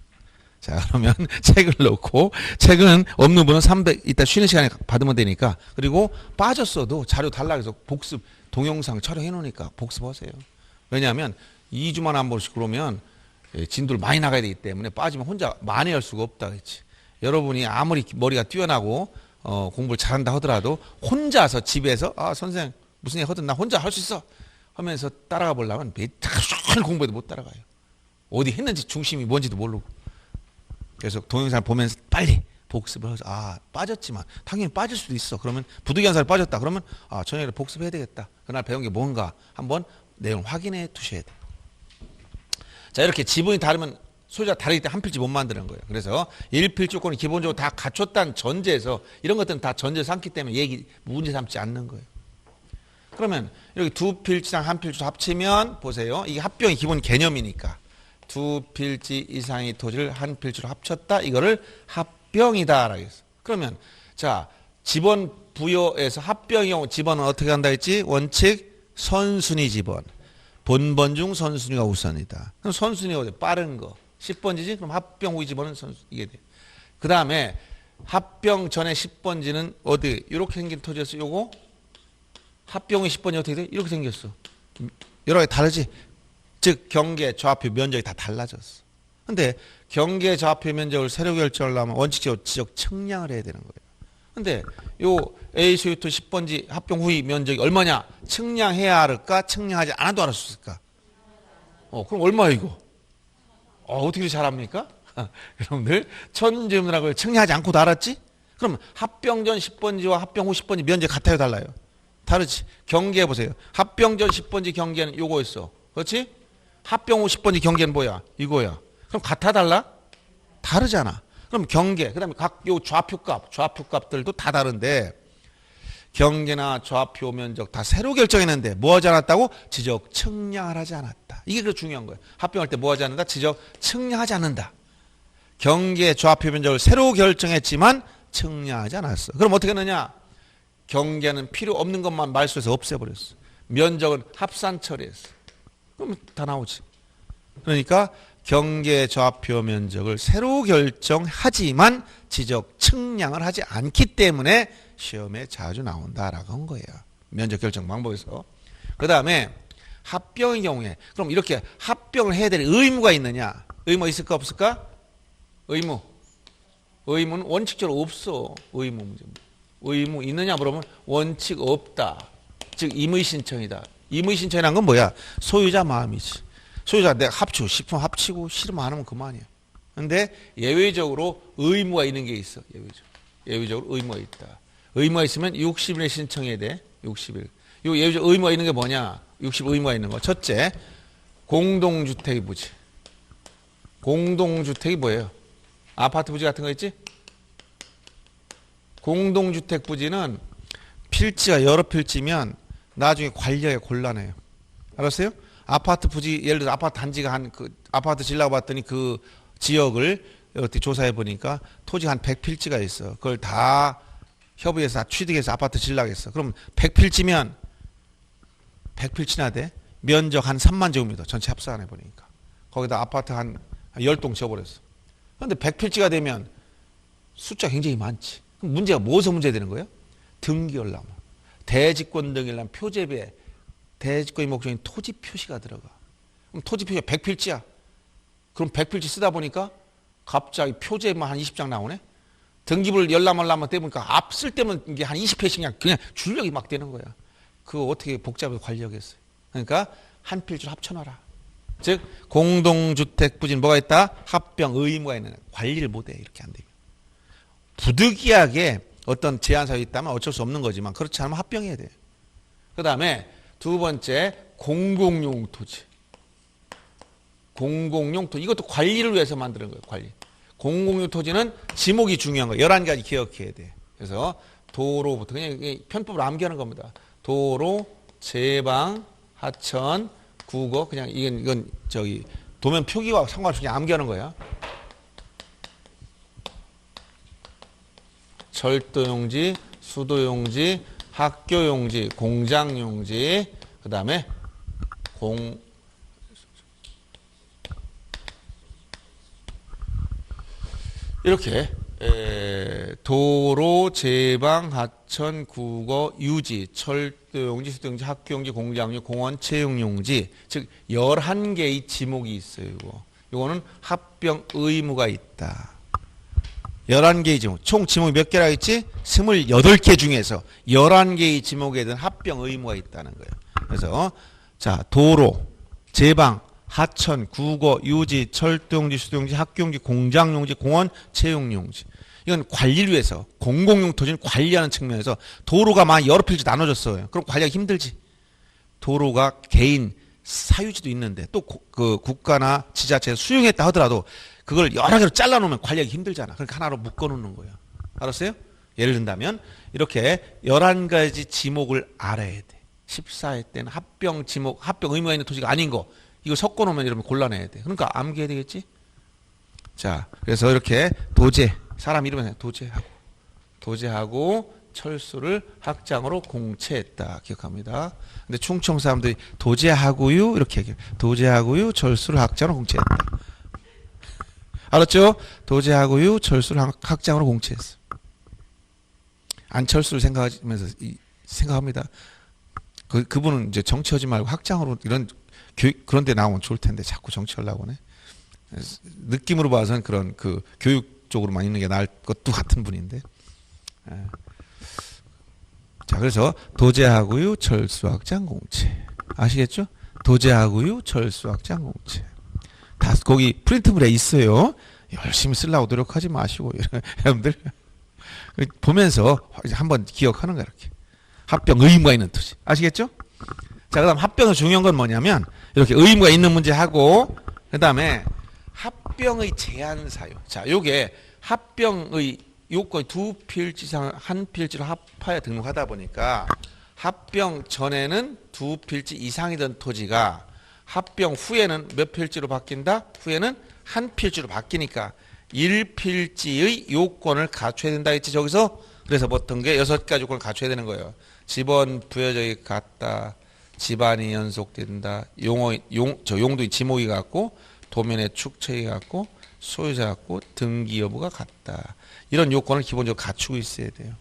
자, 그러면 책을 넣고, 책은 없는 분은 300, 이따 쉬는 시간에 받으면 되니까. 그리고 빠졌어도 자료 달라고 해서 복습, 동영상 촬영해 놓으니까 복습하세요. 왜냐하면 2주만 한 번씩 그러면 진도를 많이 나가야 되기 때문에 빠지면 혼자 만회할 수가 없다 그랬지. 여러분이 아무리 머리가 뛰어나고 공부를 잘한다 하더라도 혼자서 집에서 선생님 무슨 얘기 하든 나 혼자 할 수 있어 하면서 따라가 보려면 매일 공부해도 못 따라가요. 어디 했는지 중심이 뭔지도 모르고. 그래서 동영상을 보면서 빨리 복습을 해서 빠졌지만 당연히 빠질 수도 있어. 그러면 부득이한 빠졌다. 그러면 저녁에 복습해야 되겠다. 그날 배운 게 뭔가 한번 내용 확인해 두셔야 돼요. 자, 이렇게 지분이 다르면 소유자 다르기 때문에 한 필지 못 만드는 거예요. 그래서 1필 조건이 기본적으로 다 갖췄다는 전제에서 이런 것들은 다 전제 삼기 때문에 문제 삼지 않는 거예요. 그러면 여기 두 필지랑 한 필지 합치면 보세요. 이게 합병의 기본 개념이니까 두 필지 이상의 토지를 한 필지로 합쳤다. 이거를 합병이다 라고 했어. 그러면 자, 지번 부여에서 합병의 경우 지번은 어떻게 한다 했지? 원칙 선순위 지번. 본번 중 선순위가 우선이다. 그럼 선순위가 어디? 빠른 거. 10번지지? 그럼 합병 후의 지번은 이게 돼. 그 다음에 합병 전에 10번지는 어디? 이렇게 생긴 토지였어. 요거 합병 후 10번이 어떻게 돼? 이렇게 생겼어. 여러 개 다르지? 즉 경계, 좌표, 면적이 다 달라졌어. 근데 경계, 좌표, 면적을 새로 결정을 하면 원칙적으로 지적 측량을 해야 되는 거예요. 근데 요 A 소유토 10번지 합병 후의 면적이 얼마냐? 측량해야 할까? 측량하지 않아도 알 수 있을까? 그럼 얼마야 이거? 어떻게 잘합니까? 여러분들 천지문이라고 측량하지 않고도 알았지? 그럼 합병 전 10번지와 합병 후 10번지 면적 같아요 달라요? 다르지? 경계해 보세요. 합병 전 10번지 경계는 요거였어. 그렇지? 합병 후 10번지 경계는 뭐야? 이거야. 그럼 같아 달라? 다르잖아. 그럼 경계, 그 다음에 각 요 좌표값들도 다 다른데 경계나 좌표 면적 다 새로 결정했는데 뭐 하지 않았다고? 지적 측량을 하지 않았다. 이게 그 중요한 거예요. 합병할 때 뭐 하지 않는다? 지적 측량하지 않는다. 경계, 좌표 면적을 새로 결정했지만 측량하지 않았어. 그럼 어떻게 했느냐? 경계는 필요 없는 것만 말소해서 없애버렸어. 면적은 합산 처리했어. 그러면 다 나오지. 그러니까 경계 좌표 면적을 새로 결정하지만 지적 측량을 하지 않기 때문에 시험에 자주 나온다라고 한 거예요. 면적 결정 방법에서. 그 다음에 합병의 경우에 그럼 이렇게 합병을 해야 될 의무가 있느냐? 의무가 있을까 없을까? 의무는 원칙적으로 없어. 의무 문제. 의무 있느냐 물으면 원칙 없다. 즉 임의신청이다. 임의신청이란 건 뭐야? 소유자 마음이지. 소유자 내가 합치고 싶으면 합치고 싫으면 안 하면 그만이야. 근데 예외적으로 의무가 있는 게 있어. 예외적으로 의무가 있다. 의무가 있으면 60일에 신청해야 돼. 60일. 요 예외적 의무가 있는 게 뭐냐? 60일 의무가 있는 거. 첫째, 공동주택의 부지. 공동주택이 뭐예요? 아파트 부지 같은 거 있지? 공동주택 부지는 필지가 여러 필지면 나중에 관리하기가 곤란해요. 알았어요? 아파트 부지, 예를 들어 아파트 단지가 아파트 지으려고 봤더니 그 지역을 어떻게 조사해 보니까 토지가 한 100필지가 있어. 그걸 다 협의해서 다 취득해서 아파트 지으려고 했어. 그럼 100필지면 100필지나 돼? 면적 한 3만 제곱미터 전체 합산해 보니까. 거기다 아파트 한 10동 지어버렸어. 그런데 100필지가 되면 숫자가 굉장히 많지. 그럼 문제가 무엇에 문제되는 거예요? 등기하려면. 대지권 등기하려면 표제비에 대지권의 목적인 토지 표시가 들어가. 그럼 토지 표시가 100필지야. 그럼 100필지 쓰다 보니까 갑자기 표제만 한 20장 나오네? 등기부를 열람하려면 때보니까 앞쓸 때면 이게 한 20회씩 그냥 줄력이 막 되는 거야. 그거 어떻게 복잡하게 관리하겠어요? 그러니까 한 필지로 합쳐놔라. 즉 공동주택 부지는 뭐가 있다? 합병 의무가 있는 관리를 못해. 이렇게 안 되면. 부득이하게 어떤 제한사항이 있다면 어쩔 수 없는 거지만 그렇지 않으면 합병해야 돼. 그 다음에 두 번째 공공용 토지. 공공용 토지. 이것도 관리를 위해서 만드는 거예요. 관리. 공공용 토지는 지목이 중요한 거예요. 11가지 기억해야 돼. 그래서 도로부터 그냥 편법으로 암기하는 겁니다. 도로, 제방, 하천, 국어 그냥 이건 저기 도면 표기와 상관없이 그냥 암기하는 거야. 철도용지, 수도용지, 학교용지, 공장용지, 그 다음에 이렇게 도로, 제방, 하천, 국어, 유지, 철도용지, 수도용지, 학교용지, 공장용지, 공원, 채용용지 즉 11개의 지목이 있어요. 이거는 합병 의무가 있다. 11개의 지목. 총 지목이 몇 개라 했지? 28개 중에서 11개의 지목에 대한 합병 의무가 있다는 거예요. 그래서 자 도로, 제방, 하천, 국어, 유지, 철도용지, 수도용지, 학교용지, 공장용지, 공원, 채용용지. 이건 관리를 위해서 공공용 토지는 관리하는 측면에서 도로가 막 여러 필지 나눠졌어요. 그럼 관리하기 힘들지. 도로가 개인 사유지도 있는데 또 그 국가나 지자체에서 수용했다 하더라도 그걸 여러 개로 잘라놓으면 관리하기 힘들잖아. 그러니까 하나로 묶어놓는 거야. 알았어요? 예를 든다면 이렇게 11가지 지목을 알아야 돼. 14회 때는 합병 지목, 합병 의무가 있는 토지가 아닌 거. 이거 섞어놓으면 이러면 곤란해야 돼. 그러니까 암기해야 되겠지? 자, 그래서 이렇게 도제, 사람 이름은 도제하고 철수를 학장으로 공채했다. 기억합니다. 근데 충청 사람들이 도제하고요 이렇게 얘기해요. 도제하고요 철수를 학장으로 공채했다. 알았죠? 도제하고요 철수를 학장으로 공채했어. 안철수를 생각하면서 생각합니다. 그분은 이제 정치하지 말고 학장으로 이런 그런 데 나오면 좋을 텐데 자꾸 정치하려고 하네. 느낌으로 봐서는 그런 그 교육 쪽으로만 있는 게 나을 것도 같은 분인데. 자, 그래서 도제하고요 철수학장 공채. 아시겠죠? 도제하고요 철수학장 공채. 다 거기 프린트물에 있어요. 열심히 쓰려고 노력하지 마시고 여러분들 보면서 한번 기억하는 거야. 이렇게 합병 의무가 있는 토지. 아시겠죠? 자, 그다음 합병의 중요한 건 뭐냐면 이렇게 의무가 있는 문제 하고 그다음에 합병의 제한 사유. 자, 요게 합병의 요건이 2필지 이상 한 필지로 합하여 등록하다 보니까 합병 전에는 2필지 이상이던 토지가 합병 후에는 몇 필지로 바뀐다? 후에는 한 필지로 바뀌니까 1필지의 요건을 갖춰야 된다 했지 저기서. 그래서 어떤 게 6가지 요건을 갖춰야 되는 거예요. 집원 부여적이 같다. 집안이 연속된다. 용도인 지목이 같고 도면의 축척이 같고 소유자 같고 등기 여부가 같다. 이런 요건을 기본적으로 갖추고 있어야 돼요.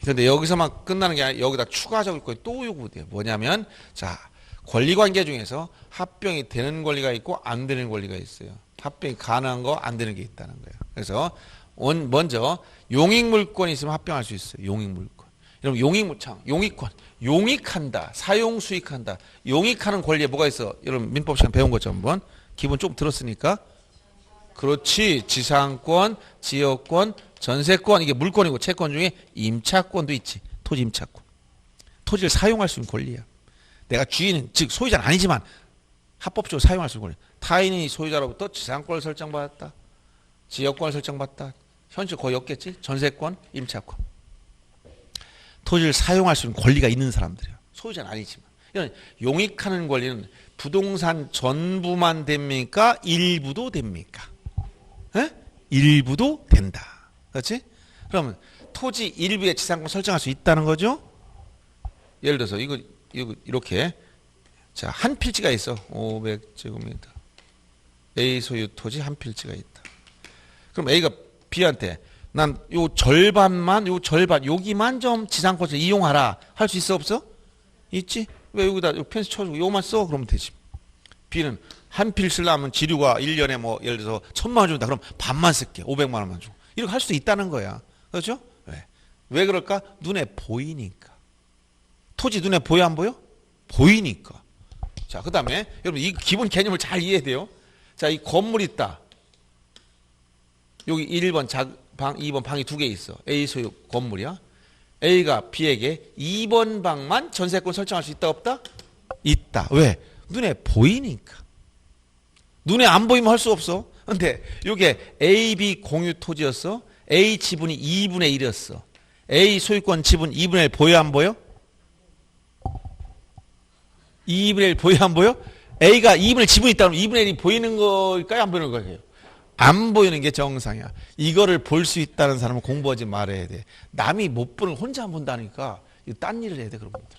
근데 여기서만 끝나는 게 아니라 여기다 추가적으로 또 요구돼요. 뭐냐면 자, 권리관계 중에서 합병이 되는 권리가 있고 안 되는 권리가 있어요. 합병이 가능한 거 안 되는 게 있다는 거예요. 그래서 먼저 용익물권이 있으면 합병할 수 있어요. 용익물권. 여러분 용익물창, 용익권, 용익한다, 사용수익한다. 용익하는 권리에 뭐가 있어? 여러분 민법 시간 배운 것처럼 한번 기본 좀 들었으니까. 그렇지. 지상권, 지역권, 전세권, 이게 물권이고 채권 중에 임차권도 있지. 토지 임차권. 토지를 사용할 수 있는 권리야. 내가 주인은 즉 소유자는 아니지만 합법적으로 사용할 수 있는 권리. 타인이 소유자로부터 지상권을 설정받았다. 지역권을 설정받았다. 현실 거의 없겠지. 전세권, 임차권. 토지를 사용할 수 있는 권리가 있는 사람들이야. 소유자는 아니지만. 이런 용익하는 권리는 부동산 전부만 됩니까? 일부도 됩니까? 에? 일부도 된다. 그렇지? 그러면 토지 일부의 지상권 설정할 수 있다는 거죠. 예를 들어서 이거 이렇게 자, 한 필지가 있어. 500제곱미터. A 소유 토지 한 필지가 있다. 그럼 A가 B한테 난 요 절반 여기만 좀 지상권을 이용하라 할 수 있어 없어? 있지? 왜 여기다 펜스 쳐주고 요만 써? 그러면 되지. B는 한 필 쓰려면 지류가 1년에 뭐 예를 들어서 1,000만 원 준다. 그럼 반만 쓸게. 500만 원만 주고. 이렇게 할 수도 있다는 거야. 그렇죠? 왜 그럴까? 눈에 보이니까. 토지 눈에 보여 안 보여? 보이니까. 자, 그 다음에 여러분 이 기본 개념을 잘 이해해야 돼요. 자, 이 건물 있다. 여기 1번 방, 2번 방이 두 개 있어. A 소유 건물이야. A가 B에게 2번 방만 전세권 설정할 수 있다 없다? 있다. 왜? 눈에 보이니까. 눈에 안 보이면 할 수 없어. 근데 이게 A, B 공유 토지였어. A 지분이 2분의 1이었어. A 소유권 지분 2분의 1 보여 안 보여? 2분의 1 보여 안 보여? A가 2분의 1 지분이 있다면 2분의 1이 보이는 걸까요? 안 보이는 거예요? 안 보이는 게 정상이야. 이거를 볼 수 있다는 사람은 공부하지 말아야 돼. 남이 못 보는 걸 혼자 본다니까 이거 딴 일을 해야 돼. 그런 분들.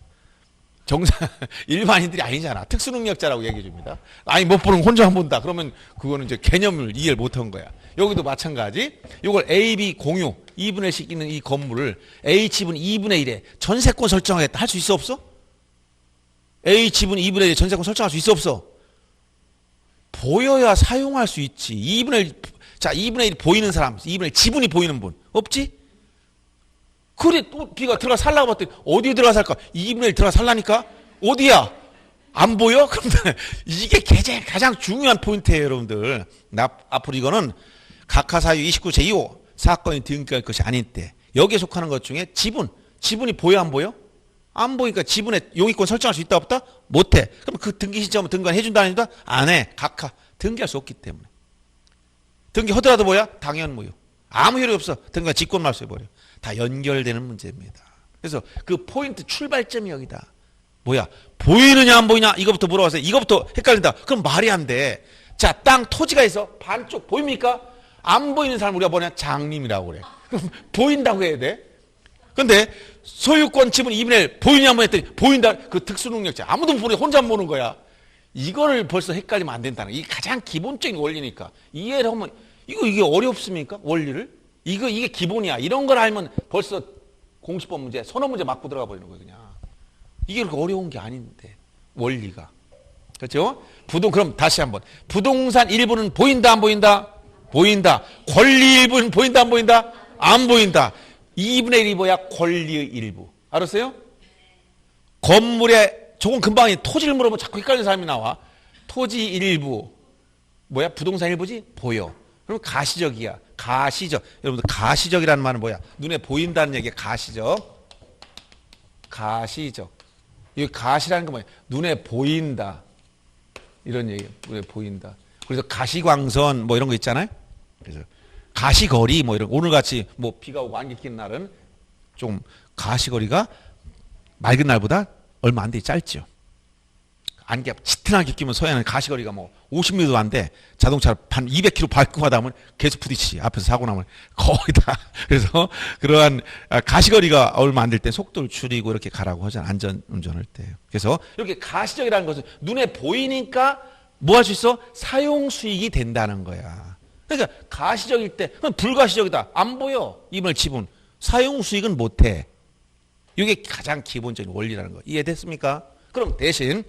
정상 일반인들이 아니잖아. 특수능력자라고 얘기해 줍니다. 아니 못 보는 걸 혼자 안 본다. 그러면 그거는 이제 개념을 이해를 못한 거야. 여기도 마찬가지. 이걸 A, B 공유 2분의 1씩 있는 이 건물을 A 지분 2분의 1에 전세권 설정하겠다. 할 수 있어 없어? A 지분 2분의 1에 전세권 설정할 수 있어 없어? 보여야 사용할 수 있지. 2분의 1, 자, 2분의 1 보이는 사람, 2분의 1 지분이 보이는 분. 없지? 그래, 또 B가 들어가 살라고 봤더니, 어디에 들어가 살까? 2분의 1 들어가 살라니까? 어디야? 안 보여? 그럼 이게 가장 중요한 포인트예요, 여러분들. 앞으로 이거는 각하사유 29 제2호 사건이 등기할 것이 아닌 때, 여기에 속하는 것 중에 지분이 보여, 안 보여? 안 보니까 지분에 용익권 설정할 수 있다 없다? 못해. 그럼 그 등기 시점은 등기관 해준다 안 해준다? 안 해. 각하. 등기할 수 없기 때문에. 등기하더라도 뭐야? 당연무효. 아무 효력이 없어. 등기관 직권 말소해버려. 다 연결되는 문제입니다. 그래서 그 포인트 출발점이 여기다. 뭐야? 보이느냐 안 보이냐? 이거부터 물어봤어요. 이거부터 헷갈린다. 그럼 말이 안 돼. 자, 땅 토지가 있어. 반쪽 보입니까? 안 보이는 사람 우리가 뭐냐? 장님이라고 그래. 그럼 보인다고 해야 돼. 근데 소유권 지분 2분의 1 보이냐 한번 했더니 보인다. 그 특수능력자 아무도 모르게 혼자 보는 거야. 이거를 벌써 헷갈리면 안 된다는 이게 가장 기본적인 원리니까 이해를 하면 이게 어렵습니까? 원리를? 이게 기본이야. 이런 걸 알면 벌써 공시법 문제, 선언 문제 맞고 들어가 버리는 거예요. 그냥 이게 그렇게 어려운 게 아닌데 원리가. 그렇죠? 그럼 다시 한번 부동산 일부는 보인다 안 보인다? 보인다. 권리 일부는 보인다 안 보인다? 안 보인다. 2분의 1이 뭐야? 권리의 일부. 알았어요? 건물에, 조금 금방 토지를 물어보면 자꾸 헷갈리는 사람이 나와. 토지 일부. 뭐야? 부동산 일부지? 보여. 그럼 가시적이야. 가시적. 여러분들 가시적이라는 말은 뭐야? 눈에 보인다는 얘기야. 가시적. 가시적. 이 가시라는 건 뭐야? 눈에 보인다. 이런 얘기예요. 눈에 보인다. 그래서 가시광선 뭐 이런 거 있잖아요. 그래서 가시거리 뭐 이런 오늘같이 뭐 비가 오고 안개 끼는 날은 좀 가시거리가 맑은 날보다 얼마 안 돼 짧죠. 안개 짙은하게 끼면 서해안은 가시거리가 뭐 50m도 안 돼. 자동차 한 200km 밟고 가다 보면 계속 부딪히지. 앞에서 사고 나면 거의 다. 그래서 그러한 가시거리가 얼마 안 될 때 속도를 줄이고 이렇게 가라고 하잖아. 안전 운전할 때. 그래서 이렇게 가시적이라는 것은 눈에 보이니까 뭐 할 수 있어? 사용 수익이 된다는 거야. 그러니까 가시적일 때 불가시적이다. 안 보여. 이번에 지분. 사용 수익은 못해. 이게 가장 기본적인 원리라는 거. 이해됐습니까? 그럼 대신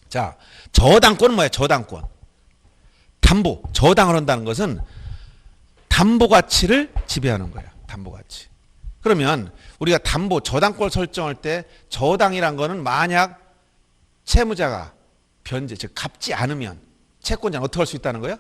자, 저당권은 뭐야? 저당권. 담보. 저당을 한다는 것은 담보 가치를 지배하는 거야. 담보 가치. 그러면 우리가 담보 저당권 설정할 때 저당이란 거는 만약 채무자가 변제, 즉 갚지 않으면 채권자는 어떻게 할 수 있다는 거야?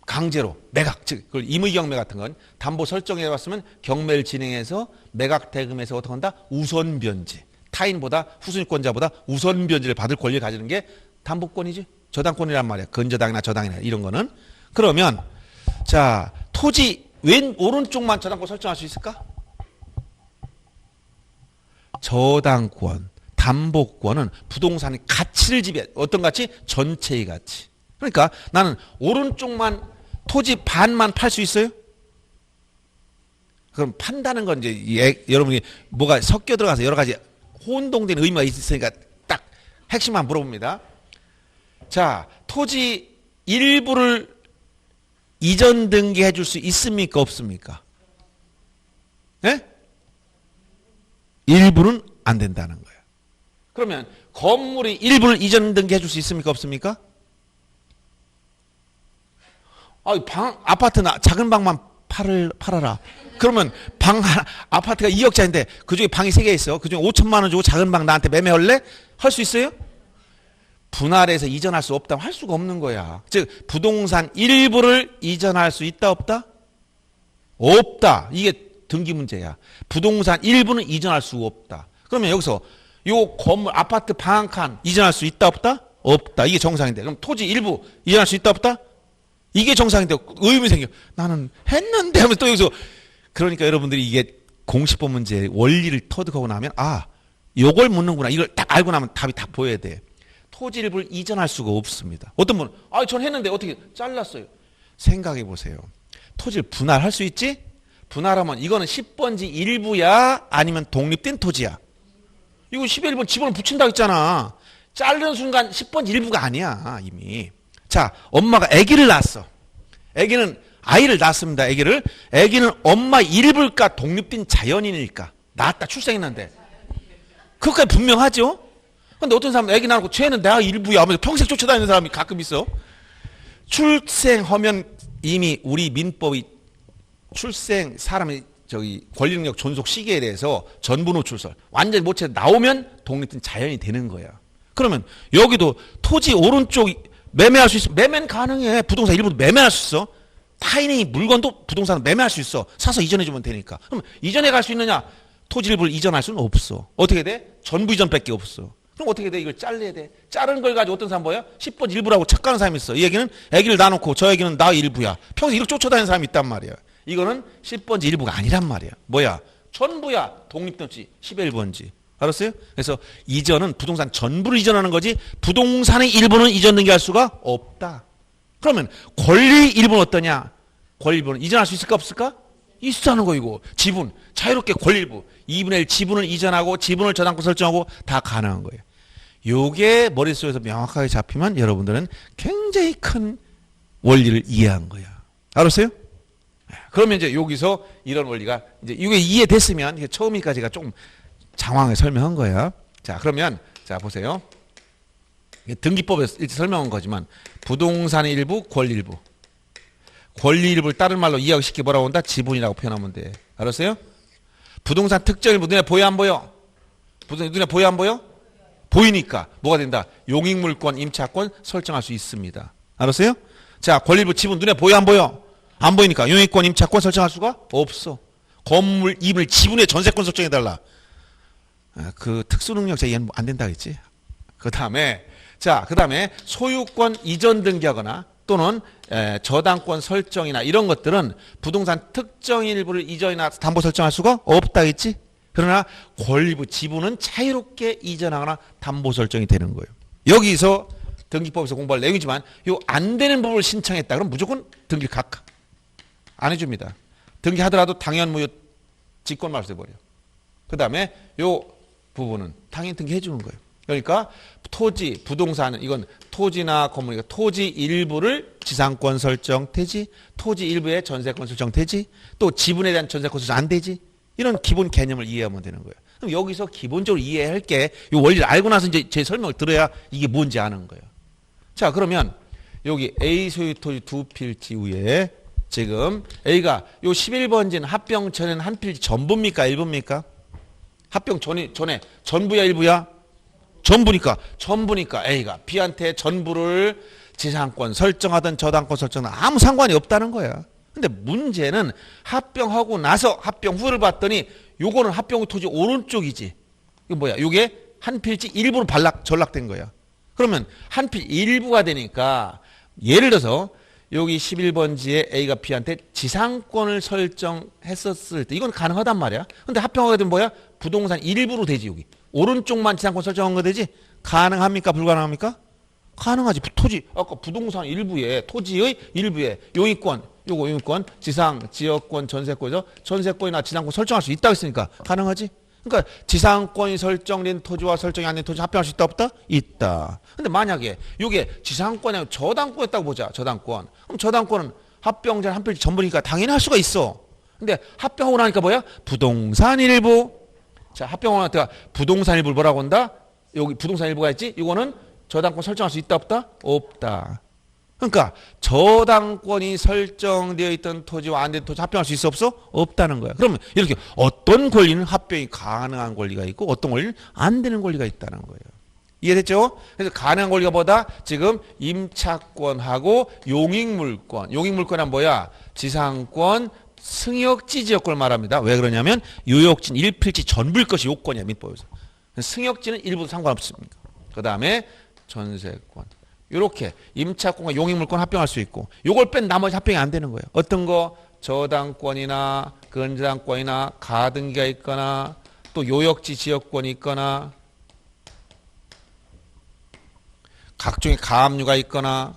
강제로 매각, 즉 그걸 임의경매 같은 건 담보 설정해 봤으면 경매를 진행해서 매각 대금에서 어떻게 한다? 우선 변제. 타인보다 후순위권자보다 우선 변제를 받을 권리를 가지는 게 담보권이지. 저당권이란 말이야. 근저당이나 저당이나 이런 거는. 그러면 자, 토지 왼 오른쪽만 저당권 설정할 수 있을까? 저당권, 담보권은 부동산의 가치를 지배. 어떤 가치? 전체의 가치. 그러니까 나는 오른쪽만 토지 반만 팔 수 있어요? 그럼 판다는 건 이제 여러분이 뭐가 섞여 들어가서 여러 가지 혼동된 의미가 있으니까 딱 핵심만 물어봅니다. 자, 토지 일부를 이전 등기해 줄 수 있습니까? 없습니까? 네? 일부는 안 된다는 거예요. 그러면 건물이 일부를 이전 등기해 줄 수 있습니까? 없습니까? 아파트나 작은 방만 팔아라. 그러면 아파트가 2억짜리인데 그중에 방이 3개 있어. 그중에 5천만 원 주고 작은 방 나한테 매매할래? 할 수 있어요? 분할해서 이전할 수 없다면 할 수가 없는 거야. 즉 부동산 일부를 이전할 수 있다 없다? 없다. 이게 등기 문제야. 부동산 일부는 이전할 수 없다. 그러면 여기서 요 건물 아파트 방 한 칸 이전할 수 있다 없다? 없다. 이게 정상인데 그럼 토지 일부 이전할 수 있다 없다? 이게 정상인데 의문이 생겨. 나는 했는데 하면서 또 여기서 그러니까 여러분들이 이게 공시법 문제 원리를 터득하고 나면 요걸 묻는구나. 이걸 딱 알고 나면 답이 다 보여야 돼. 토지 일부를 이전할 수가 없습니다. 어떤 분은 전 했는데 어떻게 잘랐어요. 생각해 보세요. 토지를 분할할 수 있지? 분할하면 이거는 10번지 일부야 아니면 독립된 토지야. 이거 10의 1번 집어넣어 붙인다 했잖아. 자르는 순간 10번지 일부가 아니야 이미. 자, 엄마가 아기를 낳았어. 아기는 아이를 낳았습니다. 아기는 엄마 일부일까 독립된 자연인일까? 낳았다 출생했는데. 그것까지 분명하죠? 근데 어떤 사람은 아기 낳고 쟤는 내가 일부야 하면서 평생 쫓아다니는 사람이 가끔 있어. 출생하면 이미 우리 민법이 사람의 권리능력 존속 시기에 대해서 전부 노출설 완전히 모체 나오면 독립된 자연이 되는 거야. 그러면 여기도 토지 오른쪽 매매할 수 있어. 매매는 가능해. 부동산 일부도 매매할 수 있어. 타인의 물건도 부동산은 매매할 수 있어. 사서 이전해주면 되니까. 그럼 이전해 갈 수 있느냐? 토지 일부를 이전할 수는 없어. 어떻게 돼? 전부 이전밖에 없어. 그럼 어떻게 돼? 이걸 잘라야 돼. 자른 걸 가지고 어떤 사람 뭐야? 10번 일부라고 착각하는 사람이 있어. 이 얘기는 아기를 놔놓고 저 얘기는 나 일부야. 평생 이렇게 쫓아다니는 사람이 있단 말이야. 이거는 10번지 일부가 아니란 말이야. 뭐야? 전부야. 독립된지 11번지. 알았어요? 그래서 이전은 부동산 전부를 이전하는 거지 부동산의 일부는 이전 등기할 수가 없다. 그러면 권리 일부는 어떠냐? 권리 일부는 이전할 수 있을까 없을까? 있다는 거 이거. 지분 자유롭게 권리 일부 2분의 1 지분을 이전하고 지분을 저당권 설정하고 다 가능한 거예요. 요게 머릿속에서 명확하게 잡히면 여러분들은 굉장히 큰 원리를 이해한 거야. 알았어요? 그러면 이제 여기서 이런 원리가 이제 이게 이해됐으면 처음이까지가 좀 장황하게 설명한 거야. 자, 그러면 자 보세요. 등기법에서 일찍 설명한 거지만 부동산의 일부, 권리 일부. 권리 일부를 다른 말로 이해하기 쉽게 뭐라고 한다? 지분이라고 표현하면 돼. 알았어요? 부동산 특정 일부 눈에 보여 안 보여? 눈에 보여 안 보여? 보이니까 뭐가 된다? 용익물권, 임차권 설정할 수 있습니다. 알았어요? 자, 권리 일부 지분 눈에 보여 안 보여? 안 보이니까 용익권, 임차권 설정할 수가 없어. 건물, 이물, 지분의 전세권 설정해달라. 그 특수능력자 이해는 안 된다 했지. 그 다음에 소유권 이전 등기하거나 또는 저당권 설정이나 이런 것들은 부동산 특정 일부를 이전이나 담보 설정할 수가 없다 했지. 그러나 권리부 지분은 자유롭게 이전하거나 담보 설정이 되는 거예요. 여기서 등기법에서 공부할 내용이지만 요 안 되는 부분을 신청했다 그럼 무조건 등기를 각각 안 해줍니다. 등기하더라도 당연무효 직권 말소해버려. 그 다음에 요 부분은 당연 등기해 주는 거예요. 그러니까 토지, 부동산은 이건 토지나 건물이니까 토지 일부를 지상권 설정 되지, 토지 일부에 전세권 설정 되지, 또 지분에 대한 전세권 설정 안 되지. 이런 기본 개념을 이해하면 되는 거예요. 그럼 여기서 기본적으로 이해할 게 이 원리를 알고 나서 이제 제 설명을 들어야 이게 뭔지 아는 거예요. 자, 그러면 여기 A 소유 토지 두 필지 위에 지금 A가 요 11번지는 합병 전에는 한 필지 전부입니까? 일부입니까? 합병 전에 전부야 일부야? 전부니까 A가 B한테 전부를 지상권 설정하든 저당권 설정하든 아무 상관이 없다는 거야. 근데 문제는 합병하고 나서 합병 후를 봤더니 요거는 합병 후 토지 오른쪽이지. 이거 뭐야? 요게 한 필지 일부로 전락된 거야. 그러면 한 필지 일부가 되니까 예를 들어서 여기 11번지에 A가 B한테 지상권을 설정했었을 때 이건 가능하단 말이야. 근데 합병하게 되면 뭐야? 부동산 일부로 되지 여기. 오른쪽만 지상권 설정한 거 되지? 가능합니까? 불가능합니까? 가능하지. 토지 아까 부동산 일부에 토지의 일부에 용의권 요거 용의권 지상 지역권 전세권이죠. 전세권이나 지상권 설정할 수 있다고 했으니까 가능하지. 그러니까 지상권이 설정된 토지와 설정이 안 된 토지 합병할 수 있다 없다? 있다. 근데 만약에 이게 지상권이 아니고 저당권이었다고 보자. 저당권. 그럼 저당권은 합병 전 한 필지 전부니까 당연히 할 수가 있어. 근데 합병하고 나니까 뭐야? 부동산 일부. 자, 합병하고 나니까 부동산 일부를 뭐라고 한다? 여기 부동산 일부가 있지? 이거는 저당권 설정할 수 있다 없다? 없다. 그러니까 저당권이 설정되어 있던 토지와 안 된 토지 합병할 수 있어 없어? 없다는 거야. 그러면 이렇게 어떤 권리는 합병이 가능한 권리가 있고 어떤 권리는 안 되는 권리가 있다는 거예요. 이해됐죠? 그래서 가능한 권리가 뭐다? 지금 임차권하고 용익물권. 용익물권은 뭐야? 지상권, 승역지 지역권을 말합니다. 왜 그러냐면 유역진 1필지 전부일 것이 요건이야. 민법에서. 승역지는 일부도 상관없습니다. 그 다음에 전세권. 이렇게 임차권과 용익물권 합병할 수 있고 요걸 뺀 나머지 합병이 안 되는 거예요. 어떤 거? 저당권이나 근저당권이나 가등기가 있거나 또 요역지 지역권이 있거나 각종의 가압류가 있거나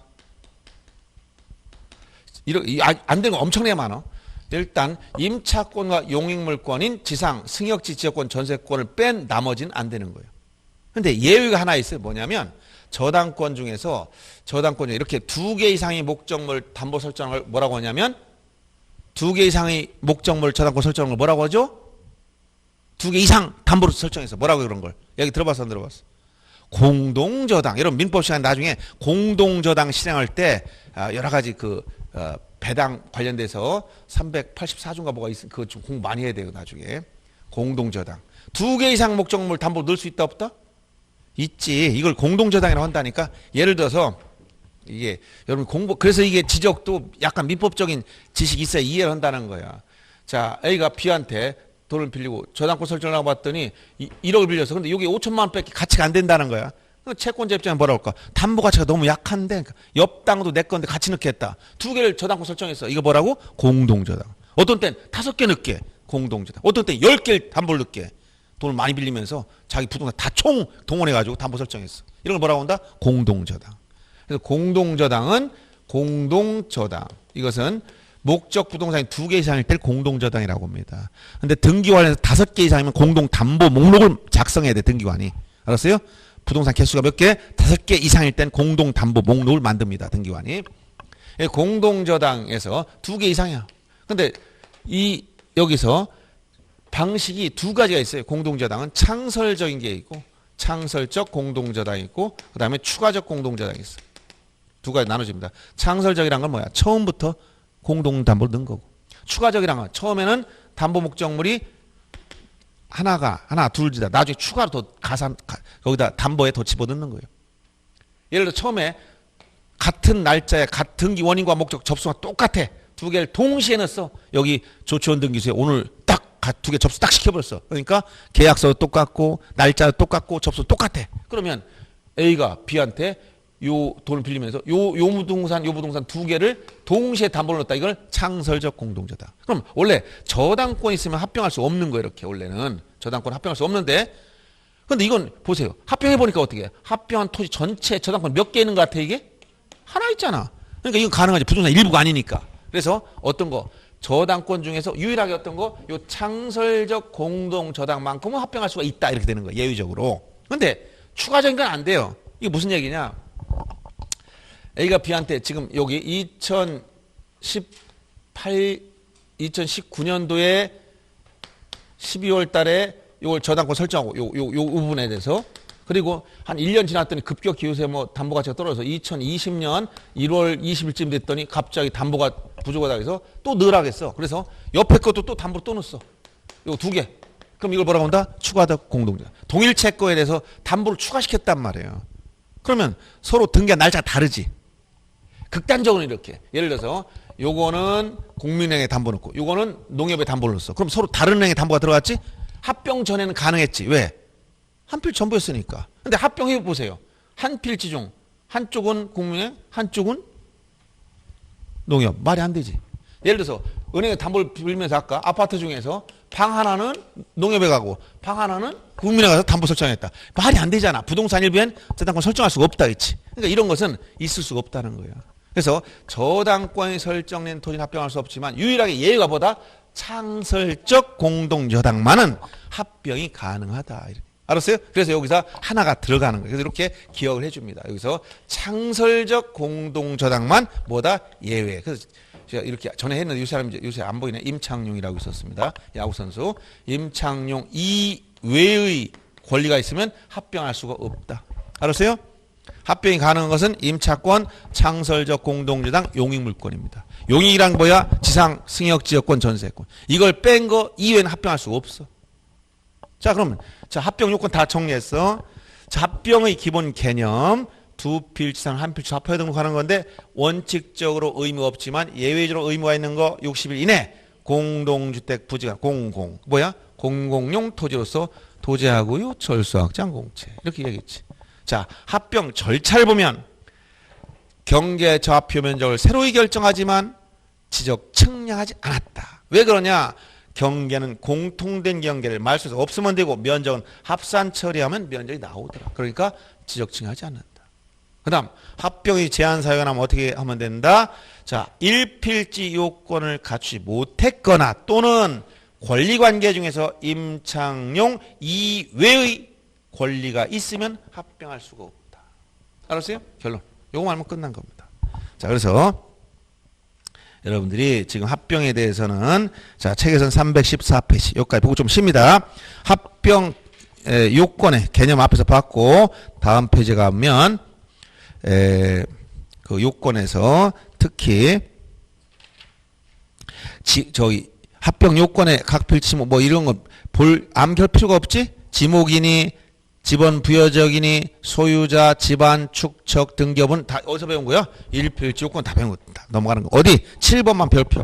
안 되는 거 엄청나게 많아. 일단 임차권과 용익물권인 지상, 승역지 지역권, 전세권을 뺀 나머지는 안 되는 거예요. 근데 예외가 하나 있어요. 뭐냐면 저당권 중에 이렇게 2개 이상의 목적물 담보 설정을 뭐라고 하냐면 2개 이상의 목적물 저당권 설정을 뭐라고 하죠? 2개 이상 담보로 설정해서 뭐라고 그런 걸 여기 들어봤어 안 들어봤어? 공동저당. 여러분 민법 시간에 나중에 공동저당 실행할 때 여러 가지 배당 관련돼서 384조인가 뭐가 있으면 그거 좀 공부 많이 해야 돼요 나중에. 공동저당 2개 이상 목적물 담보 넣을 수 있다 없다? 있지. 이걸 공동저당이라고 한다니까. 예를 들어서 이게 여러분 그래서 이게 지적도 약간 민법적인 지식이 있어야 이해를 한다는 거야. 자, A가 B한테 돈을 빌리고 저당권 설정을 하고 봤더니 1억을 빌렸어. 근데 여기 5천만 원밖에 가치가 안 된다는 거야. 채권자 입장에 뭐라 할까? 담보 가치가 너무 약한데 옆 땅도 내 건데 같이 넣겠다. 2개를 저당권 설정했어. 이거 뭐라고? 공동저당. 어떤 땐 5개 넣게 공동저당. 어떤 땐 10개를 담보를 넣게. 돈을 많이 빌리면서 자기 부동산 다 총 동원해가지고 담보 설정했어. 이런 걸 뭐라고 한다? 공동저당. 그래서 공동저당은 공동저당. 이것은 목적 부동산이 2개 이상일 때 공동저당이라고 합니다. 근데 등기관에서 5개 이상이면 공동담보 목록을 작성해야 돼, 등기관이. 알았어요? 부동산 개수가 몇 개? 5개 이상일 땐 공동담보 목록을 만듭니다, 등기관이. 공동저당에서 2개 이상이야. 근데 여기서 방식이 2가지가 있어요. 공동저당은 창설적인 게 있고 창설적 공동저당이 있고 그 다음에 추가적 공동저당이 있어요. 2가지 나눠집니다. 창설적이란 건 뭐야? 처음부터 공동담보를 넣은 거고 추가적이란 건 처음에는 담보 목적물이 하나 둘이다. 나중에 추가로 더 거기다 담보에 더 집어넣는 거예요. 예를 들어 처음에 같은 날짜에 등기 원인과 목적 접수가 똑같아. 2개를 동시에 넣었어. 여기 조치원 등기소에 오늘 딱 2개 접수 딱 시켜버렸어. 그러니까 계약서도 똑같고 날짜도 똑같고 접수 똑같아. 그러면 A가 B한테 요 돈을 빌리면서 요 부동산 2개를 동시에 담보를 넣었다. 이걸 창설적 공동저당. 그럼 원래 저당권 있으면 합병할 수 없는 거예요. 이렇게 원래는 저당권 합병할 수 없는데 근데 이건 보세요. 합병해보니까 어떻게 해? 합병한 토지 전체 저당권 몇 개 있는 것 같아 이게? 하나 있잖아. 그러니까 이건 가능하지. 부동산 일부가 아니니까. 그래서 어떤 거 저당권 중에서 유일하게 어떤 거 요 창설적 공동저당만큼은 합병할 수가 있다 이렇게 되는 거예요. 예외적으로. 근데 추가적인 건 안 돼요. 이게 무슨 얘기냐? A가 B한테 지금 여기 2019년도에 12월 달에 요걸 저당권 설정하고 요 부분에 대해서 그리고 한 1년 지났더니 급격히 요새 뭐 담보 가치가 떨어져서 2020년 1월 20일쯤 됐더니 갑자기 담보가 부족하다 해서 또 늘하겠어. 그래서 옆에 것도 또 담보로 또 넣었어. 요 두 개. 그럼 이걸 뭐라고 한다? 추가적 공동자. 동일채 거에 대해서 담보를 추가시켰단 말이에요. 그러면 서로 등기 날짜가 다르지. 극단적으로 이렇게. 예를 들어서 요거는 국민은행에 담보 넣고 요거는 농협에 담보를 넣었어. 그럼 서로 다른 은행에 담보가 들어갔지? 합병 전에는 가능했지. 왜? 한 필 전부였으니까. 근데 합병해 보세요. 한 필지 중 한쪽은 국민은행, 한쪽은 농협. 말이 안 되지. 예를 들어서 은행에 담보를 빌면서 아까 아파트 중에서 방 하나는 농협에 가고 방 하나는 국민은행에 가서 담보 설정했다. 말이 안 되잖아. 부동산 일부엔 저당권 설정할 수가 없다. 그렇지? 그러니까 이런 것은 있을 수가 없다는 거예요. 그래서 저당권이 설정된 토지는 합병할 수 없지만 유일하게 예외가 보다 창설적 공동저당만은 합병이 가능하다. 알았어요? 그래서 여기서 하나가 들어가는 거예요. 그래서 이렇게 기억을 해줍니다. 여기서 창설적 공동저당만 뭐다? 예외. 그래서 제가 이렇게 전에 했는데 이 사람이 요새 안 보이네. 임창용이라고 있었습니다. 야구선수. 임창용 이외의 권리가 있으면 합병할 수가 없다. 알았어요? 합병이 가능한 것은 임차권, 창설적 공동저당, 용익물권입니다. 용익이란 뭐야? 지상, 승역지역권, 전세권. 이걸 뺀 거 이외에는 합병할 수가 없어. 자, 그러면 자 합병 요건 다 정리했어. 자, 합병의 기본 개념. 두 필지상 한 필지 합해 등록하는 건데 원칙적으로 의무 없지만 예외적으로 의무가 있는 거 60일 이내 공동주택 부지가 뭐야? 공공용 토지로서 도제하고요. 철수확장 공채. 이렇게 얘기했지. 자, 합병 절차를 보면 경계 저하표 면적을 새로이 결정하지만 지적 측량하지 않았다. 왜 그러냐? 경계는 공통된 경계를 말소에서 없으면 되고 면적은 합산 처리하면 면적이 나오더라. 그러니까 지적 측량하지 않는다. 그 다음 합병의 제한 사유가 나면 어떻게 하면 된다? 자, 1필지 요건을 갖추지 못했거나 또는 권리관계 중에서 임창용 이외의 권리가 있으면 합병할 수가 없다. 알았어요? 결론. 요거만 하면 끝난 겁니다. 자, 그래서 여러분들이 지금 합병에 대해서는 자, 책에서는 314페이지 여기까지 보고 좀 쉽니다. 합병 요건의 개념 앞에서 봤고 다음 페이지에 가면 그 요건에서 특히 저희 합병 요건의 각 필지 뭐 이런 거 암기할 필요가 없지? 지목이니 지번 부여적이니 소유자 집안 축척 등기업은 다 어디서 배운 거야? 1필지 요건 다 배운 거다. 넘어가는 거. 어디? 7번만 별표.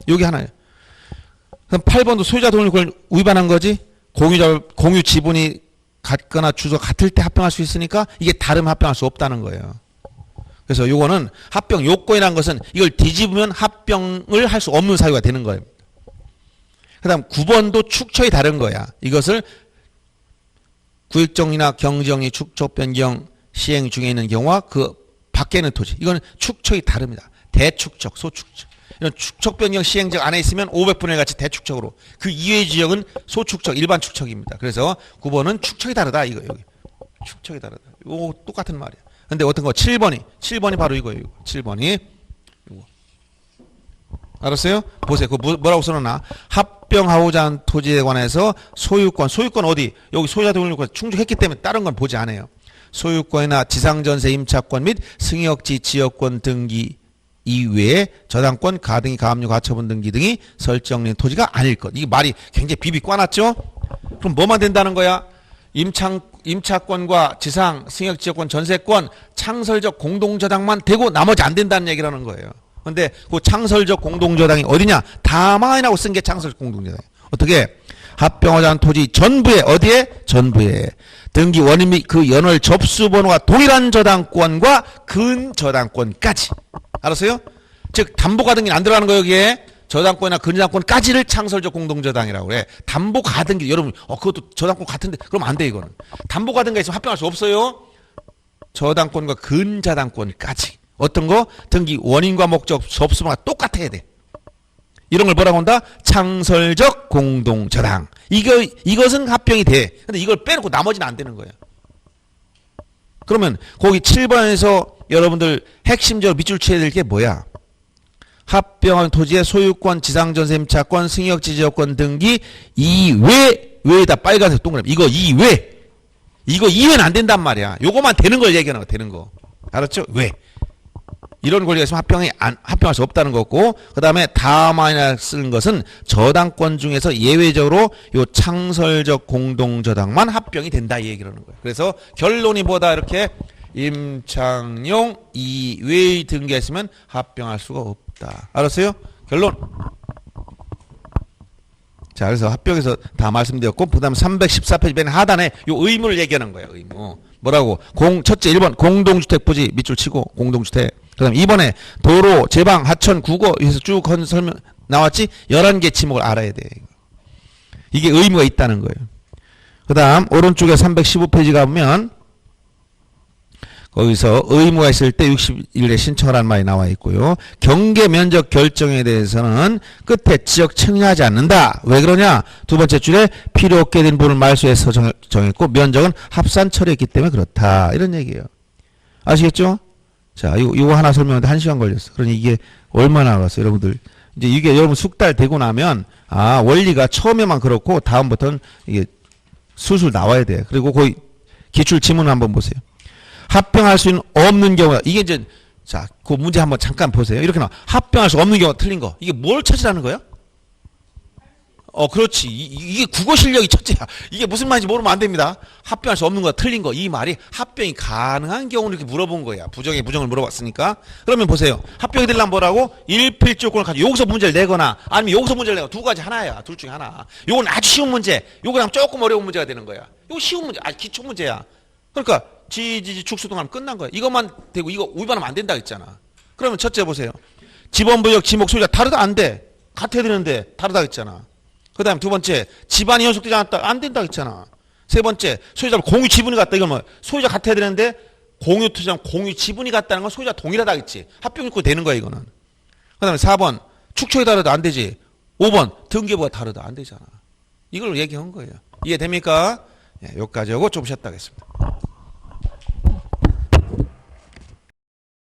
여기 하나예요. 그럼 8번도 소유자 등록을 위반한 거지? 공유 지분이 같거나 주소가 같을 때 합병할 수 있으니까 이게 다르면 합병할 수 없다는 거예요. 그래서 요거는 합병 요건이라는 것은 이걸 뒤집으면 합병을 할 수 없는 사유가 되는 거예요. 그 다음 9번도 축척이 다른 거야. 이것을 구획정리나 경정리 축척 변경 시행 중에 있는 경우와 그 밖에 있는 토지. 이거는 축척이 다릅니다. 대축척, 소축척. 이런 축척 변경 시행적 안에 있으면 500분의 1 같이 대축척으로. 그 이외의 지역은 소축척, 일반 축척입니다. 그래서 9번은 축척이 다르다. 이거 여기. 축척이 다르다. 이거 똑같은 말이야. 근데 어떤 거 7번이 바로 이거예요. 7번이 이거. 알았어요? 보세요. 그 뭐라고 써놨나? 합병하고자 하는 토지에 관해서 소유권 어디? 여기 소유자 등록권 충족했기 때문에 다른 건 보지 않아요. 소유권이나 지상전세 임차권 및 승역지 지역권 등기 이외에 저당권, 가등기, 가압류, 가처분 등기 등이 설정된 토지가 아닐 것. 이게 말이 굉장히 비비 꽈놨죠? 그럼 뭐만 된다는 거야? 임차권과 지상, 승역지역권, 전세권, 창설적 공동저당만 되고 나머지 안 된다는 얘기라는 거예요. 근데 그 창설적 공동저당이 어디냐? 다만이라고 쓴 게 창설적 공동저당. 어떻게? 합병하자 하는 토지 전부에 어디에? 전부에 등기 원인 및 그 연월 접수번호가 동일한 저당권과 근저당권까지. 알았어요? 즉 담보가등기는 안 들어가는 거예요. 여기에 저당권이나 근저당권까지를 창설적 공동저당이라고 그래. 담보가등기 여러분 그것도 저당권 같은데 그럼 안 돼. 이거는 담보가등기가 있으면 합병할 수 없어요. 저당권과 근저당권까지. 어떤 거? 등기 원인과 목적 접수번호가 똑같아야 돼. 이런 걸 뭐라고 한다? 창설적 공동저당. 이것은 합병이 돼. 근데 이걸 빼놓고 나머지는 안 되는 거예요. 그러면 거기 7번에서 여러분들 핵심적으로 밑줄 쳐야 될 게 뭐야? 합병한 토지의 소유권, 지상전세임차권, 승역지지여권 등기 외에다 빨간색 동그라미. 이거 이외는 안 된단 말이야. 요거만 되는 걸 얘기하는 거, 되는 거. 알았죠? 왜? 이런 권리가 있으면 합병할 수 없다는 거고, 그 다음에 다음에 쓰는 것은 저당권 중에서 예외적으로 요 창설적 공동저당만 합병이 된다, 이 얘기를 하는 거예요. 그래서 결론이 뭐다, 이렇게 임창용 이외의 등기가 있으면 합병할 수가 없다. 알았어요? 결론. 자, 그래서 합병에서 다 말씀드렸고, 그 다음에 314페이지 맨 하단에 요 의무를 얘기하는 거예요, 의무. 뭐라고? 첫째, 1번, 공동주택 부지 밑줄 치고, 공동주택. 그 다음에 2번에 도로, 제방, 하천, 국어, 여기서 쭉 설명 나왔지? 11개 지목을 알아야 돼. 이게 의무가 있다는 거예요. 그 다음, 오른쪽에 315페이지 가보면, 거기서 의무가 있을 때 60일에 신청하라는 말이 나와 있고요. 경계 면적 결정에 대해서는 끝에 지역 청약하지 않는다. 왜 그러냐? 두 번째 줄에 필요 없게 된 부분을 말소해서 정했고 면적은 합산 처리했기 때문에 그렇다. 이런 얘기예요. 아시겠죠? 자, 이거 하나 설명하는데 1시간 걸렸어. 그러니 이게 얼마나 나왔어요, 여러분들. 이제 이게 여러분 숙달 되고 나면 원리가 처음에만 그렇고 다음부터는 이게 술술 나와야 돼. 그리고 거기 기출 지문 한번 보세요. 합병할 수 없는 경우다. 이게 이제, 자, 그 문제 한번 잠깐 보세요. 이렇게 나와. 합병할 수 없는 경우가 틀린 거. 이게 뭘 찾으라는 거야? 그렇지. 이게 국어 실력이 첫째야. 이게 무슨 말인지 모르면 안 됩니다. 합병할 수 없는 거가 틀린 거. 이 말이 합병이 가능한 경우를 이렇게 물어본 거야. 부정의 부정을 물어봤으니까. 그러면 보세요. 합병이 되려면 뭐라고? 일필조건을 가지고 여기서 문제를 내거나 아니면 여기서 문제를 내거나 두 가지 하나야. 둘 중에 하나. 요건 아주 쉬운 문제. 요거랑 조금 어려운 문제가 되는 거야. 요거 쉬운 문제. 기초 문제야. 그러니까 지지지 축소등하면 끝난 거야. 이것만 되고 이거 위반하면 안 된다 했잖아. 그러면 첫째 보세요. 지번부역 지목 소유자 다르다 안 돼. 같아야 되는데 다르다 했잖아. 그 다음에 두 번째 집안이 연속되지 않았다 안 된다 했잖아. 세 번째 소유자 공유 지분이 같다. 이건 뭐 소유자 같아야 되는데 공유 투자랑 공유 지분이 같다는 건 소유자 동일하다 했지. 합병요건 되는 거야 이거는. 그 다음에 4번 축척이 다르다 안 되지. 5번 등기부가 다르다 안 되잖아. 이걸 얘기한 거예요. 이해됩니까? 여기까지 하고 좀 쉬었다 하겠습니다.